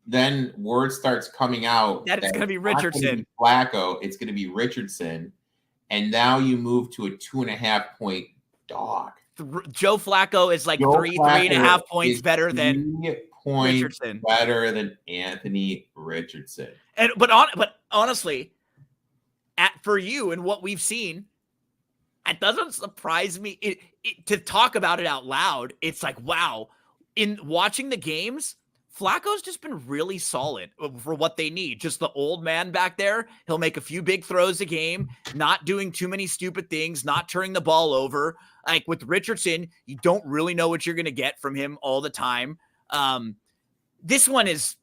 [SPEAKER 2] then word starts coming out
[SPEAKER 1] that it's going to be Richardson.
[SPEAKER 2] Flacco, it's going to be Richardson. And now you move to a 2.5-point dog.
[SPEAKER 1] Joe Flacco is like 3.5 points better than Richardson.
[SPEAKER 2] Better than Anthony Richardson.
[SPEAKER 1] But honestly, for you and what we've seen, it doesn't surprise me to talk about it out loud. It's like, wow, in watching the games, Flacco's just been really solid for what they need. Just the old man back there. He'll make a few big throws a game, not doing too many stupid things, not turning the ball over. Like with Richardson, you don't really know what you're going to get from him all the time. This one is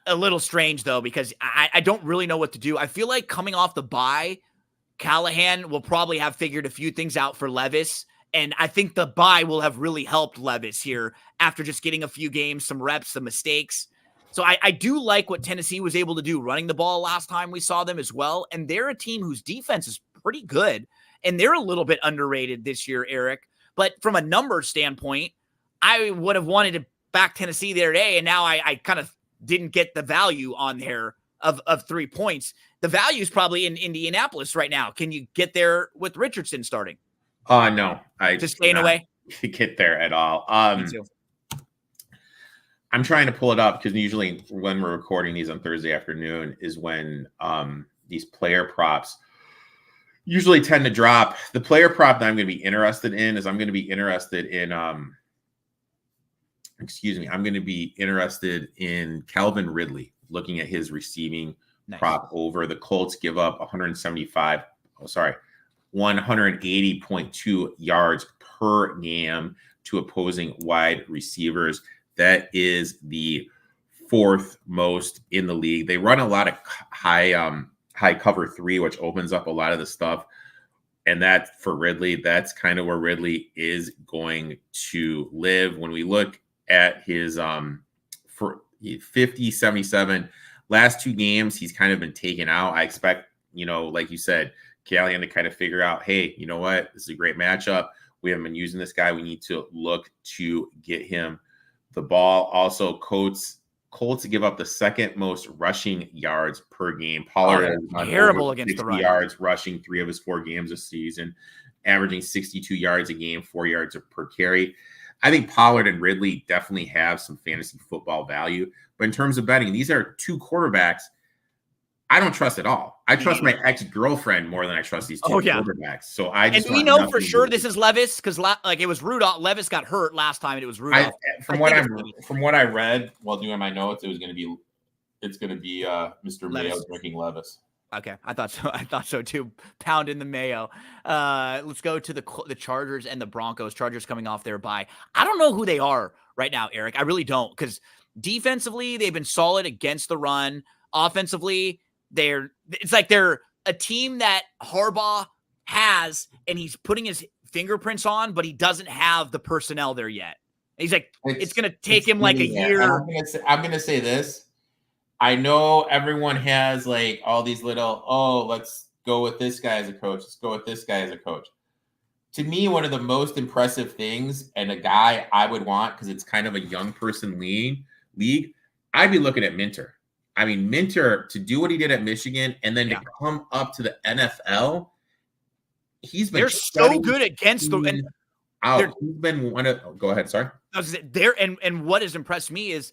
[SPEAKER 1] a little strange, though, because I don't really know what to do. I feel like coming off the bye, Callahan will probably have figured a few things out for Levis, And I think the bye will have really helped Levis here after just getting a few games, some reps, some mistakes. So I do like what Tennessee was able to do running the ball last time we saw them as well. And they're a team whose defense is pretty good. And they're a little bit underrated this year, Eric. But from a numbers standpoint, I would have wanted to back Tennessee the other day. And now I kind of didn't get the value on there of 3 points. The value is probably in Indianapolis right now. Can you get there with Richardson starting?
[SPEAKER 2] No, I
[SPEAKER 1] just staying away.
[SPEAKER 2] Get there at all.
[SPEAKER 1] Me too.
[SPEAKER 2] I'm trying to pull it up because usually when we're recording these on Thursday afternoon is when these player props usually tend to drop. The player prop that I'm going to be interested in is I'm going to be interested in I'm going to be interested in Calvin Ridley, looking at his receiving prop over. The Colts give up 180.2 yards per game to opposing wide receivers. That is the 4th most in the league. They run a lot of high cover 3, which opens up a lot of the stuff. And that for Ridley, that's kind of where Ridley is going to live. When we look at his for 50, 77, last 2 games, he's kind of been taken out. I expect, like you said, Callahan to kind of figure out, hey, you know what? This is a great matchup. We haven't been using this guy. We need to look to get him the ball. Also, Colts give up the 2nd most rushing yards per game. Pollard has
[SPEAKER 1] terrible against the run.
[SPEAKER 2] Yards rushing 3 of his 4 games this season, averaging 62 yards a game, 4 yards per carry. I think Pollard and Ridley definitely have some fantasy football value. But in terms of betting, these are 2 quarterbacks I don't trust at all. I trust my ex-girlfriend more than I trust these 2 quarterbacks. So I just
[SPEAKER 1] we know for sure this is Levis because it was Rudolph. Levis got hurt last time, and it was Rudolph.
[SPEAKER 2] From what I read while doing my notes, it's going to be Mr. Mayo drinking Levis.
[SPEAKER 1] Okay, I thought so too. Pound in the mayo. Let's go to the Chargers and the Broncos. Chargers coming off their bye. I don't know who they are right now, Eric. I really don't, because defensively they've been solid against the run. Offensively, it's like they're a team that Harbaugh has, and he's putting his fingerprints on, but he doesn't have the personnel there yet. He's like, it's going to take him like a year.
[SPEAKER 2] I'm going to say this. I know everyone has like all these little, let's go with this guy as a coach. Let's go with this guy as a coach. To me, one of the most impressive things, and a guy I would want, because it's kind of a young person league, I'd be looking at Minter. I mean, Minter, to do what he did at Michigan and then to come up to the NFL, they're
[SPEAKER 1] so good against the.
[SPEAKER 2] He's been one of. Go ahead. Sorry.
[SPEAKER 1] And what has impressed me is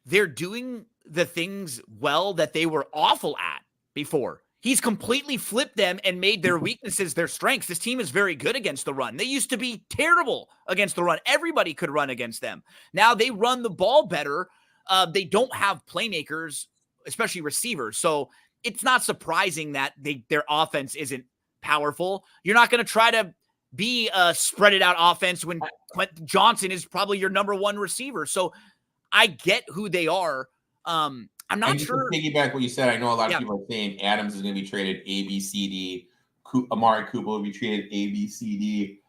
[SPEAKER 1] they're doing the things well that they were awful at before. He's completely flipped them and made their weaknesses their strengths. This team is very good against the run. They used to be terrible against the run. Everybody could run against them. Now they run the ball better. They don't have playmakers, especially receivers. So it's not surprising that their offense isn't powerful. You're not going to try to be a spread it out offense when Quentin Johnson is probably your number 1 receiver. So I get who they are. I'm not sure.
[SPEAKER 2] To piggyback what you said, I know a lot of people are saying Adams is going to be traded A, B, C, D. Amari Cooper will be traded A, B, C, D.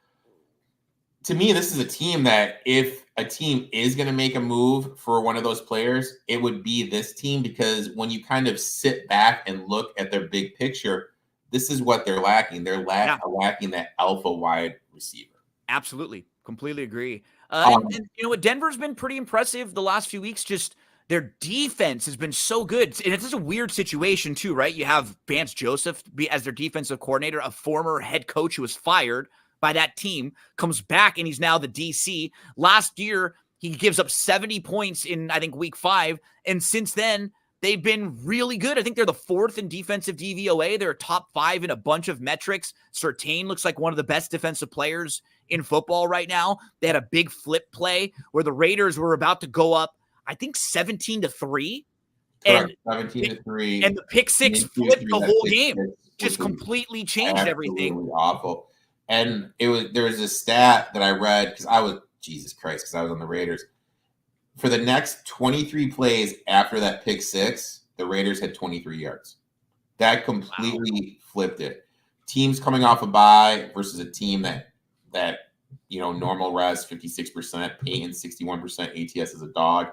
[SPEAKER 2] To me, this is a team that if a team is going to make a move for one of those players, it would be this team, because when you kind of sit back and look at their big picture, this is what they're lacking. They're lacking that alpha wide receiver.
[SPEAKER 1] Absolutely. Completely agree. And you know what? Denver's been pretty impressive the last few weeks. Just their defense has been so good. And it's just a weird situation too, right? You have Vance Joseph as their defensive coordinator, a former head coach who was fired by that team, comes back, and he's now the DC. Last year, he gives up 70 points in, I think, week 5. And since then, they've been really good. I think they're the 4th in defensive DVOA. They're top 5 in a bunch of metrics. Surtain looks like one of the best defensive players in football right now. They had a big flip play where the Raiders were about to go up, I think 17-3. And
[SPEAKER 2] 17-3.
[SPEAKER 1] And the pick 6 flipped the whole game. Just completely changed everything.
[SPEAKER 2] Awful. And there was a stat that I read because I was on the Raiders. For the next 23 plays after that pick 6, the Raiders had 23 yards. That completely flipped it. Teams coming off a bye versus a team that Normal res 56%, Peyton 61%, ATS as a dog.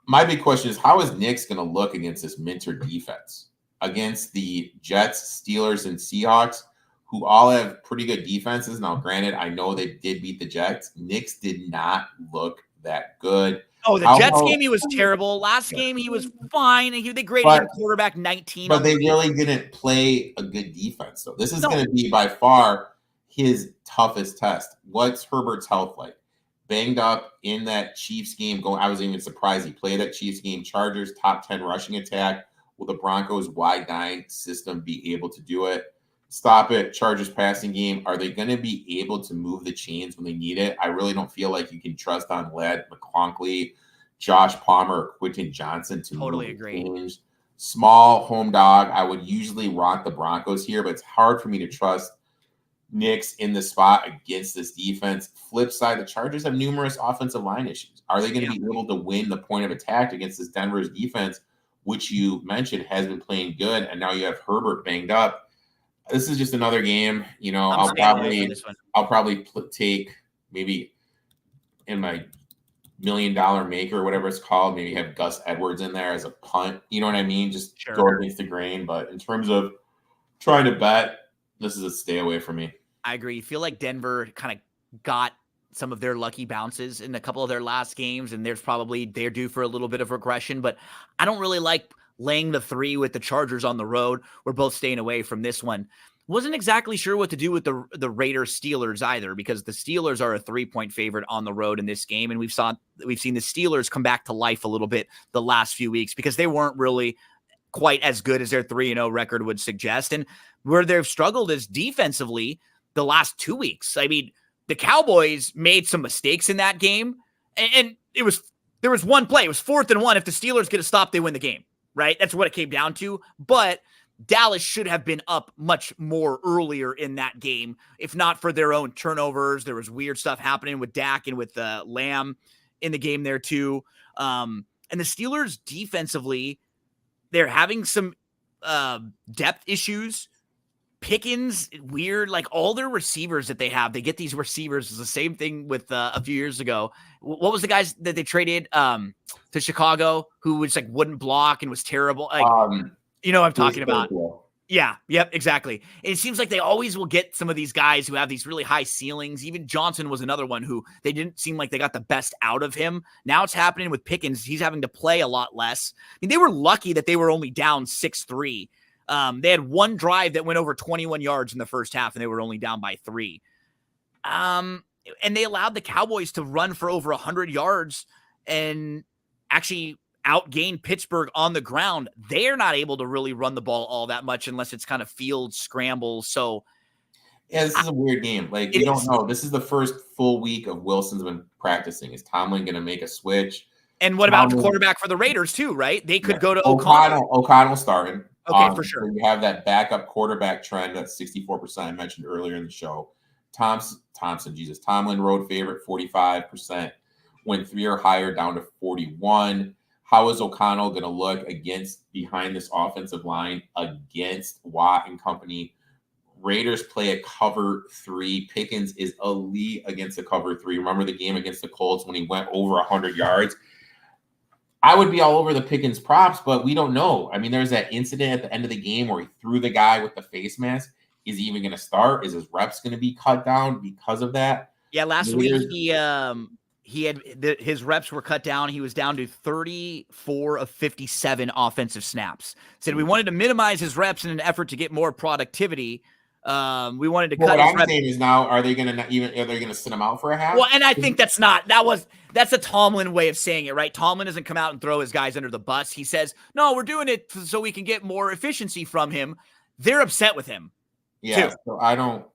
[SPEAKER 2] My big question is, how is Knicks going to look against this Minter defense? Against the Jets, Steelers, and Seahawks, who all have pretty good defenses. Now, granted, I know they did beat the Jets. Knicks did not look that good.
[SPEAKER 1] Oh, the Jets game, he was terrible. Last game, he was fine. They graded him quarterback 19.
[SPEAKER 2] But they really didn't play a good defense. So this is going to be by far his toughest test. What's Herbert's health like? Banged up in that Chiefs game. I was even surprised he played that Chiefs game. Chargers top 10 rushing attack. Will the Broncos wide 9 system be able to do it? Stop it. Chargers passing game. Are they going to be able to move the chains when they need it? I really don't feel like you can trust on Led, McConkey, Josh Palmer, or Quentin Johnson to
[SPEAKER 1] totally agree.
[SPEAKER 2] Change. Small home dog. I would usually rock the Broncos here, but it's hard for me to trust Knicks in the spot against this defense. Flip side, the Chargers have numerous offensive line issues. Are they going to be able to win the point of attack against this Denver's defense, which you mentioned has been playing good, and now you have Herbert banged up? This is just another game. I'll probably take maybe in my $1 million maker or whatever it's called, maybe have Gus Edwards in there as a punt. You know what I mean? Just go against the grain. But in terms of trying to bet, this is a stay away from me.
[SPEAKER 1] I agree. You feel like Denver kind of got some of their lucky bounces in a couple of their last games, and they're due for a little bit of regression, but I don't really like laying the 3 with the Chargers on the road. We're both staying away from this one. Wasn't exactly sure what to do with the Raiders Steelers either, because the Steelers are a 3-point favorite on the road in this game. And we've seen the Steelers come back to life a little bit the last few weeks because they weren't really quite as good as their 3-0 record would suggest. And where they've struggled is defensively the last 2 weeks. I mean, the Cowboys made some mistakes in that game, and there was one play. It was 4th and 1. If the Steelers get a stop, they win the game, right? That's what it came down to. But Dallas should have been up much more earlier in that game, if not for their own turnovers. There was weird stuff happening with Dak and with Lamb in the game there too. And the Steelers defensively, they're having some depth issues. Pickens, weird, like all their receivers that they get these receivers. Is the same thing with a few years ago. What was the guys that they traded to Chicago who was like wouldn't block and was terrible? Like, you know what I'm talking about. Yeah, yep, exactly. And it seems like they always will get some of these guys who have these really high ceilings. Even Johnson was another one who they didn't seem like they got the best out of him. Now it's happening with Pickens. He's having to play a lot less. I mean, they were lucky that they were only down 6-3. They had one drive that went over 21 yards in the first half, and they were only down by 3. And they allowed the Cowboys to run for over 100 yards and actually outgain Pittsburgh on the ground. They're not able to really run the ball all that much unless it's kind of field scrambles. So,
[SPEAKER 2] yeah, this is a weird game. Like, we don't know. This is the first full week of Wilson's been practicing. Is Tomlin going to make a switch?
[SPEAKER 1] And what about the quarterback for the Raiders too, right? They could go to O'Connell.
[SPEAKER 2] O'Connell starting.
[SPEAKER 1] Okay, for sure.
[SPEAKER 2] So you have that backup quarterback trend. That's 64% I mentioned earlier in the show. Tomlin road favorite, 45%. Went 3 or higher down to 41. How is O'Connell going to look behind this offensive line against Watt and company? Raiders play a cover 3. Pickens is elite against a cover 3. Remember the game against the Colts when he went over 100 yards? I would be all over the Pickens props, but we don't know. I mean, there's that incident at the end of the game where he threw the guy with the face mask. Is he even going to start? Is his reps going to be cut down because of that?
[SPEAKER 1] Yeah, last week his reps were cut down. He was down to 34 of 57 offensive snaps. Said we wanted to minimize his reps in an effort to get more productivity. We wanted to cut.
[SPEAKER 2] What I'm saying is now, are they going to sit him out for a half?
[SPEAKER 1] Well, and I think that's a Tomlin way of saying it, right? Tomlin doesn't come out and throw his guys under the bus. He says, "No, we're doing it so we can get more efficiency from him." They're upset with him.
[SPEAKER 2] Yeah,
[SPEAKER 1] too.
[SPEAKER 2] So I don't.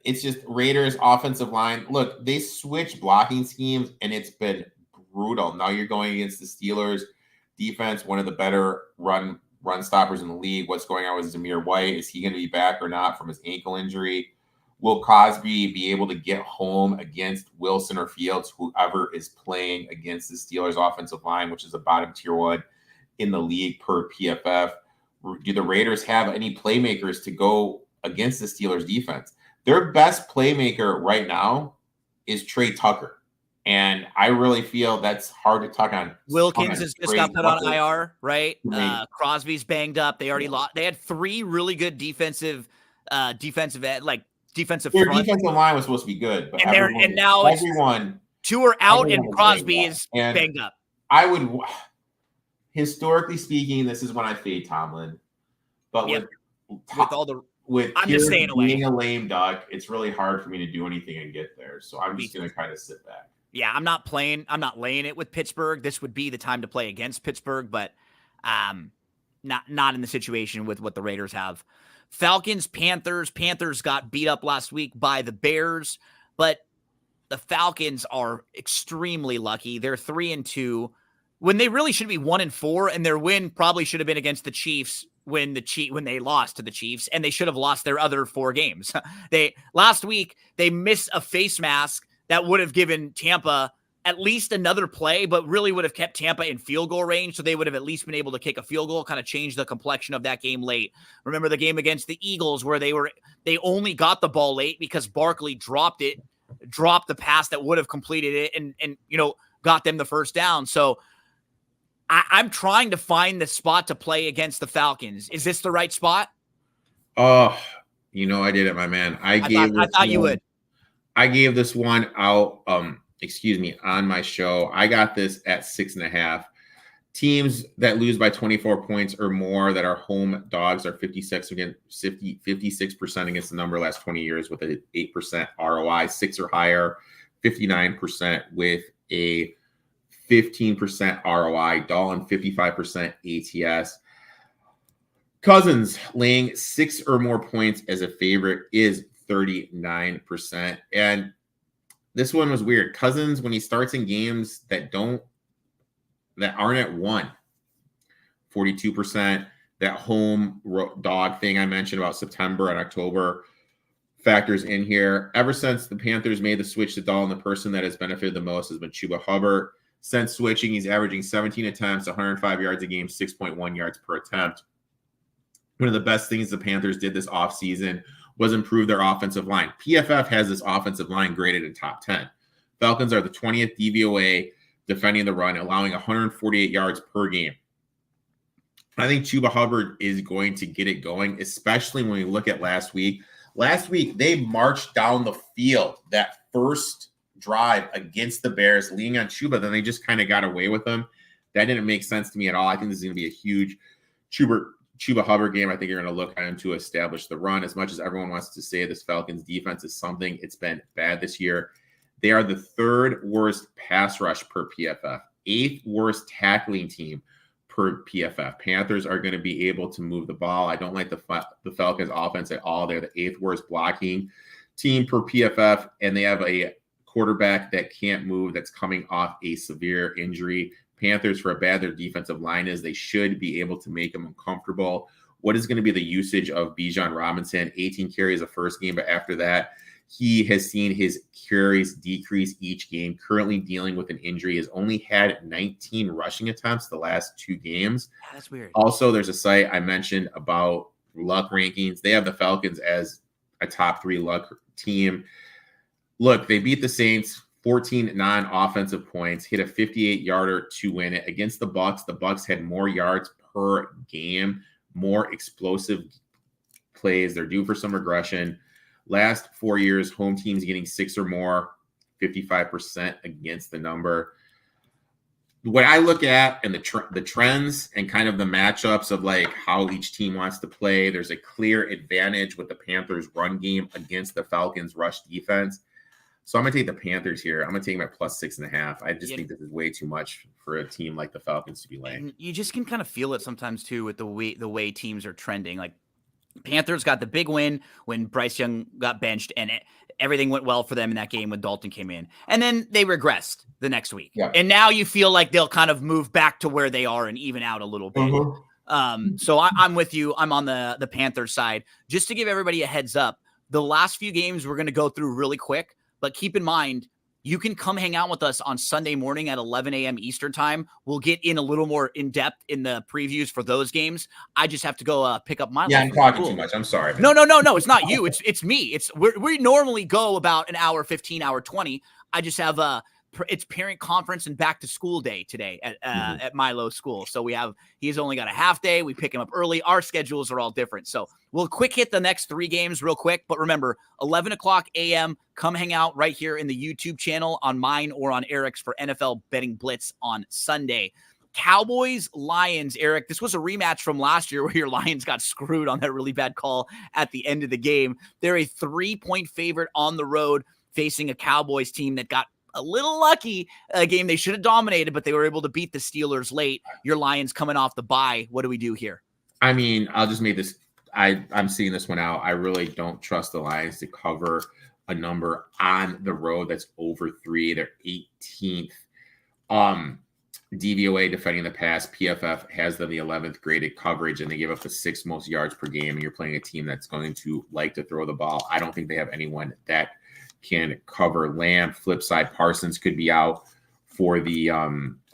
[SPEAKER 2] It's just Raiders offensive line. Look, they switch blocking schemes, and it's been brutal. Now you're going against the Steelers defense, one of the better run stoppers in the league. What's going on with Zamir White? Is he going to be back or not from his ankle injury? Will Cosby be able to get home against Wilson or Fields, whoever is playing against the Steelers offensive line, which is a bottom tier one in the league per PFF? Do the Raiders have any playmakers to go against the Steelers defense? their best playmaker right now is Trey Tucker. And I really feel that's hard to talk on.
[SPEAKER 1] Wilkins has just got put on IR, right?
[SPEAKER 2] I mean,
[SPEAKER 1] Crosby's banged up. They already lost. They had 3 really good defensive front.
[SPEAKER 2] their defensive line was supposed to be good, but
[SPEAKER 1] And now
[SPEAKER 2] everyone
[SPEAKER 1] 2 are out, and Crosby is banged up.
[SPEAKER 2] I would, historically speaking, this is when I fade Tomlin, but with
[SPEAKER 1] I'm just staying away.
[SPEAKER 2] Being a lame duck, it's really hard for me to do anything and get there. So I'm just going to kind of sit back.
[SPEAKER 1] Yeah, I'm not laying it with Pittsburgh. This would be the time to play against Pittsburgh, but not in the situation with what the Raiders have. Falcons, Panthers. Panthers got beat up last week by the Bears, but the Falcons are extremely lucky. They're 3-2 when they really should be 1-4, and their win probably should have been against the Chiefs when they lost to the Chiefs, and they should have lost their other 4 games. Last week they missed a face mask that would have given Tampa at least another play, but really would have kept Tampa in field goal range. So they would have at least been able to kick a field goal, kind of change the complexion of that game late. Remember the game against the Eagles where they only got the ball late because Barkley dropped the pass that would have completed it and got them the first down. So I'm trying to find the spot to play against the Falcons. Is this the right spot?
[SPEAKER 2] Oh, I did it, my man. I thought
[SPEAKER 1] you would.
[SPEAKER 2] I gave this one out, on my show. I got this at 6.5. Teams that lose by 24 points or more that are home dogs are 56% against the number last 20 years with an 8% ROI, 6 or higher, 59% with a 15% ROI, Dalton 55% ATS. Cousins laying 6 or more points as a favorite is 39%. And this one was weird. Cousins, when he starts in games that aren't at 1, 42%. That home dog thing I mentioned about September and October factors in here. Ever since the Panthers made the switch to Dalton, the person that has benefited the most has been Chuba Hubbard. Since switching, he's averaging 17 attempts, 105 yards a game, 6.1 yards per attempt. One of the best things the Panthers did this offseason was improve their offensive line. PFF has this offensive line graded in top 10. Falcons are the 20th DVOA defending the run, allowing 148 yards per game. I think Chuba Hubbard is going to get it going, especially when we look at last week. Last week, they marched down the field that first drive against the Bears, leaning on Chuba. Then they just kind of got away with them. That didn't make sense to me at all. I think this is going to be a huge Chuba Hubbard game. I think you're going to look at him to establish the run. As much as everyone wants to say this Falcons defense is something, it's been bad this year. They are the 3rd worst pass rush per PFF, 8th worst tackling team per PFF. Panthers are going to be able to move the ball. I don't like the Falcons offense at all. They're the 8th worst blocking team per PFF, and they have a quarterback that can't move that's coming off a severe injury. Panthers, for how bad their defensive line is, they should be able to make them uncomfortable. What is going to be the usage of Bijan Robinson? 18 carries the first game, but after that, he has seen his carries decrease each game. Currently dealing with an injury, has only had 19 rushing attempts the last 2 games.
[SPEAKER 1] That's weird.
[SPEAKER 2] Also, there's a site I mentioned about luck rankings. They have the Falcons as a top 3 luck team. Look, they beat the Saints 14 non-offensive points, hit a 58-yarder to win it. Against the Bucs, the Bucs had more yards per game, more explosive plays. They're due for some regression. Last 4 years, home teams getting 6 or more, 55% against the number. What I look at and the trends and kind of the matchups of like how each team wants to play, there's a clear advantage with the Panthers' run game against the Falcons' rush defense. So I'm going to take the Panthers here. I'm going to take them at plus 6.5. I just think this is way too much for a team like the Falcons to be laying.
[SPEAKER 1] And you just can kind of feel it sometimes too with the way teams are trending. Like Panthers got the big win when Bryce Young got benched, and everything went well for them in that game when Dalton came in. And then they regressed the next week. Yeah. And now you feel like they'll kind of move back to where they are and even out a little bit. Mm-hmm. So I'm with you. I'm on the Panthers side. Just to give everybody a heads up, the last few games we're going to go through really quick. But keep in mind, you can come hang out with us on Sunday morning at 11 a.m. Eastern time. We'll get in a little more in depth in the previews for those games. I just have to go pick up my.
[SPEAKER 2] Yeah, I'm talking too much. I'm sorry.
[SPEAKER 1] Man. No. It's not you. It's me. We normally go about an hour, 15, hour 20. I just have it's parent conference and back to school day today at Milo school. So he's only got a half day. We pick him up early. Our schedules are all different. So we'll quick hit the next 3 games real quick. But remember, 11 o'clock a.m., come hang out right here in the YouTube channel on mine or on Eric's for NFL Betting Blitz on Sunday. Cowboys, Lions, Eric. This was a rematch from last year where your Lions got screwed on that really bad call at the end of the game. They're a 3-point favorite on the road facing a Cowboys team that got a little lucky, a game they should have dominated, but they were able to beat the Steelers late. Your Lions coming off the bye. What do we do here?
[SPEAKER 2] I mean, I'll just make this. I'm seeing this one out. I really don't trust the Lions to cover a number on the road that's over 3. They're 18th. DVOA defending the pass. PFF has them the 11th graded coverage, and they give up the 6th most yards per game. And you're playing a team that's going to like to throw the ball. I don't think they have anyone that can cover Lamb. Flip side, Parsons could be out for the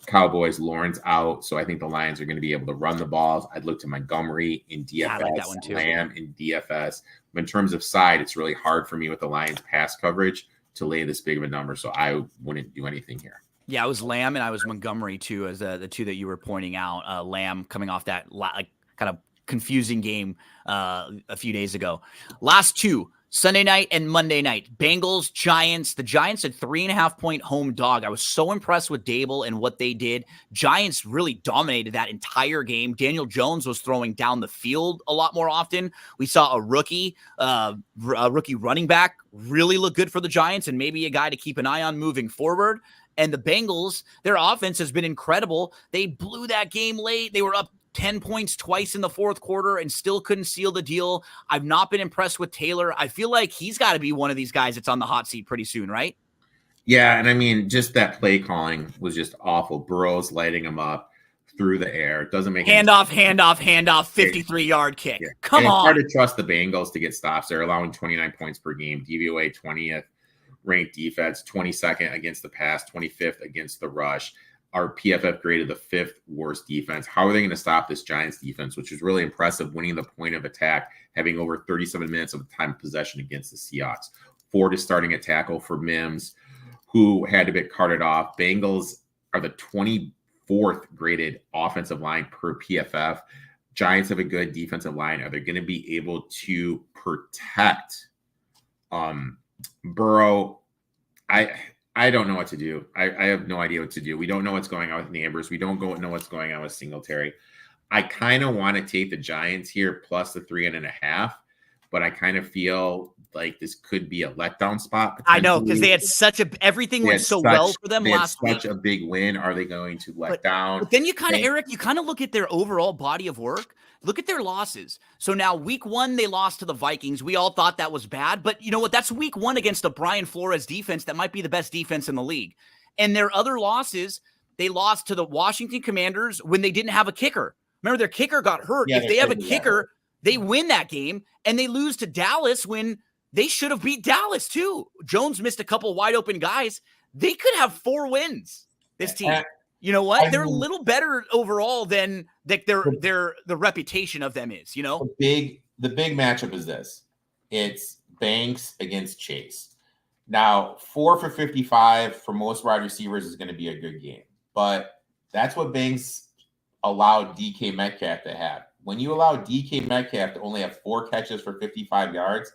[SPEAKER 2] Cowboys. Lawrence out. So I think the Lions are going to be able to run the balls. I'd look to Montgomery in DFS,
[SPEAKER 1] I like that one too.
[SPEAKER 2] Lamb in DFS. But in terms of side, it's really hard for me with the Lions pass coverage to lay this big of a number. So I wouldn't do anything here.
[SPEAKER 1] Yeah, I was Lamb and I was Montgomery too, as the two that you were pointing out. Lamb coming off that kind of confusing game a few days ago. Last 2. Sunday night and Monday night. Bengals, Giants. The Giants at 3.5-point home dog. I was so impressed with Dable and what they did. Giants really dominated that entire game. Daniel Jones was throwing down the field a lot more often. We saw a rookie running back really look good for the Giants and maybe a guy to keep an eye on moving forward. And the Bengals, their offense has been incredible. They blew that game late. They were up 10 points twice in the fourth quarter and still couldn't seal the deal. I've not been impressed with Taylor. I feel like he's got to be one of these guys that's on the hot seat pretty soon, right?
[SPEAKER 2] Yeah, and I mean, just that play calling was just awful. Burrow's lighting him up through the air. It doesn't make
[SPEAKER 1] handoff, 53-yard kick.
[SPEAKER 2] Yeah.
[SPEAKER 1] Come on.
[SPEAKER 2] It's hard to trust the Bengals to get stops. They're allowing 29 points per game. DVOA 20th ranked defense, 22nd against the pass, 25th against the rush. Our PFF graded the 5th worst defense. How are they going to stop this Giants defense, which is really impressive, winning the point of attack, having over 37 minutes of time of possession against the Seahawks? Ford is starting a tackle for Mims, who had to get carted off. Bengals are the 24th graded offensive line per PFF. Giants have a good defensive line. Are they going to be able to protect Burrow? I don't know what to do. I have no idea what to do. We don't know what's going on with Neighbors. We don't know what's going on with Singletary. I kind of want to take the Giants here plus the 3.5, but I kind of feel like this could be a letdown spot.
[SPEAKER 1] I know, because they had everything went so well for them last week.
[SPEAKER 2] Such a big win. Are they going to let down?
[SPEAKER 1] But then you kind of, Eric, look at their overall body of work. Look at their losses. So now week 1, they lost to the Vikings. We all thought that was bad, but you know what? That's week 1 against a Brian Flores defense that might be the best defense in the league. And their other losses, they lost to the Washington Commanders when they didn't have a kicker. Remember, their kicker got hurt.
[SPEAKER 2] Yeah,
[SPEAKER 1] if they have a kicker, they win that game, and they lose to Dallas when they should have beat Dallas too. Jones missed a couple wide open guys. They could have 4 wins, this team. You know what? They're a little better overall than the reputation of them is, you know?
[SPEAKER 2] The big matchup is this. It's Banks against Chase. Now, 4 for 55 for most wide receivers is going to be a good game. But that's what Banks allowed DK Metcalf to have. When you allow DK Metcalf to only have 4 catches for 55 yards,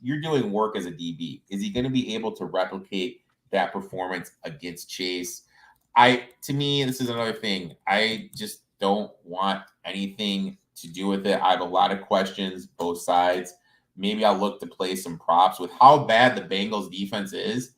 [SPEAKER 2] you're doing work as a DB. Is he going to be able to replicate that performance against Chase? To me, this is another thing. I just don't want anything to do with it. I have a lot of questions, both sides. Maybe I'll look to play some props with how bad the Bengals defense is.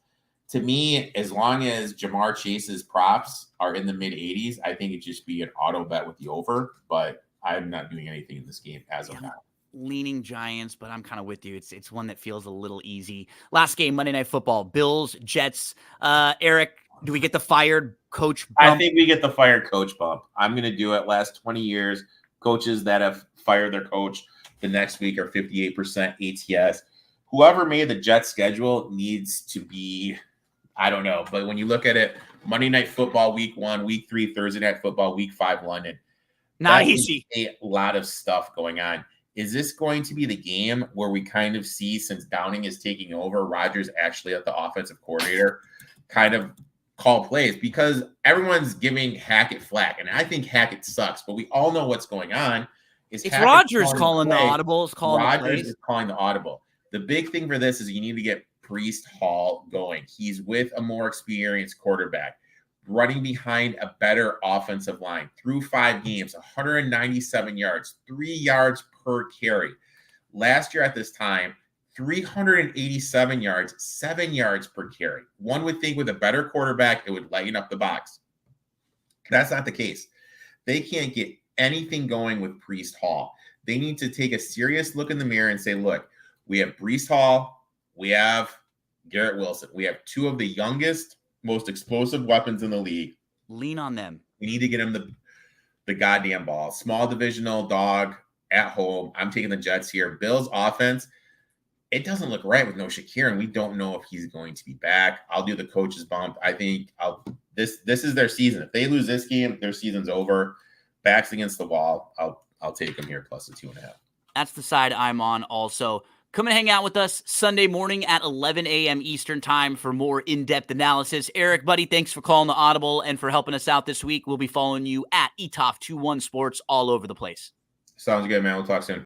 [SPEAKER 2] To me, as long as Jamar Chase's props are in the mid 80s, I think it'd just be an auto bet with the over, but I'm not doing anything in this game as of now.
[SPEAKER 1] Leaning Giants, but I'm kind of with you. It's one that feels a little easy. Last game, Monday Night Football, Bills, Jets. Eric, do we get the fired coach bump?
[SPEAKER 2] I think we get the fired coach bump. I'm going to do it. Last 20 years, coaches that have fired their coach the next week are 58% ATS. Whoever made the Jets schedule needs to be I don't know. But when you look at it, Monday Night Football week 1, week 3, Thursday Night Football week 5, London.
[SPEAKER 1] Not
[SPEAKER 2] That's
[SPEAKER 1] easy.
[SPEAKER 2] A lot of stuff going on. Is this going to be the game where we kind of see, since Downing is taking over, Rodgers actually at the offensive coordinator kind of call plays? Because everyone's giving Hackett flack, and I think Hackett sucks, but we all know what's going on.
[SPEAKER 1] It's Rodgers calling the audibles,
[SPEAKER 2] Rodgers is calling the audible. The big thing for this is you need to get Priest Hall going. He's with a more experienced quarterback, running behind a better offensive line. Through 5 games, 197 yards, 3 yards per carry. Last year at this time, 387 yards, 7 yards per carry. One would think with a better quarterback, it would lighten up the box. That's not the case. They can't get anything going with Priest Hall. They need to take a serious look in the mirror and say, look, we have Priest Hall, we have Garrett Wilson. We have 2 of the youngest, most explosive weapons in the league.
[SPEAKER 1] Lean on them.
[SPEAKER 2] We need to get him the goddamn ball. Small divisional dog at home. I'm taking the Jets here. Bills offense, it doesn't look right with no Shakir, and we don't know if he's going to be back. I'll do the coach's bump. I think this is their season. If they lose this game, their season's over. Backs against the wall. I'll take them here plus the 2.5.
[SPEAKER 1] That's the side I'm on also. Come and hang out with us Sunday morning at 11 a.m. Eastern time for more in-depth analysis. Erik, buddy, thanks for calling the audible and for helping us out this week. We'll be following you at ETOF21 Sports all over the place.
[SPEAKER 2] Sounds good, man. We'll talk soon.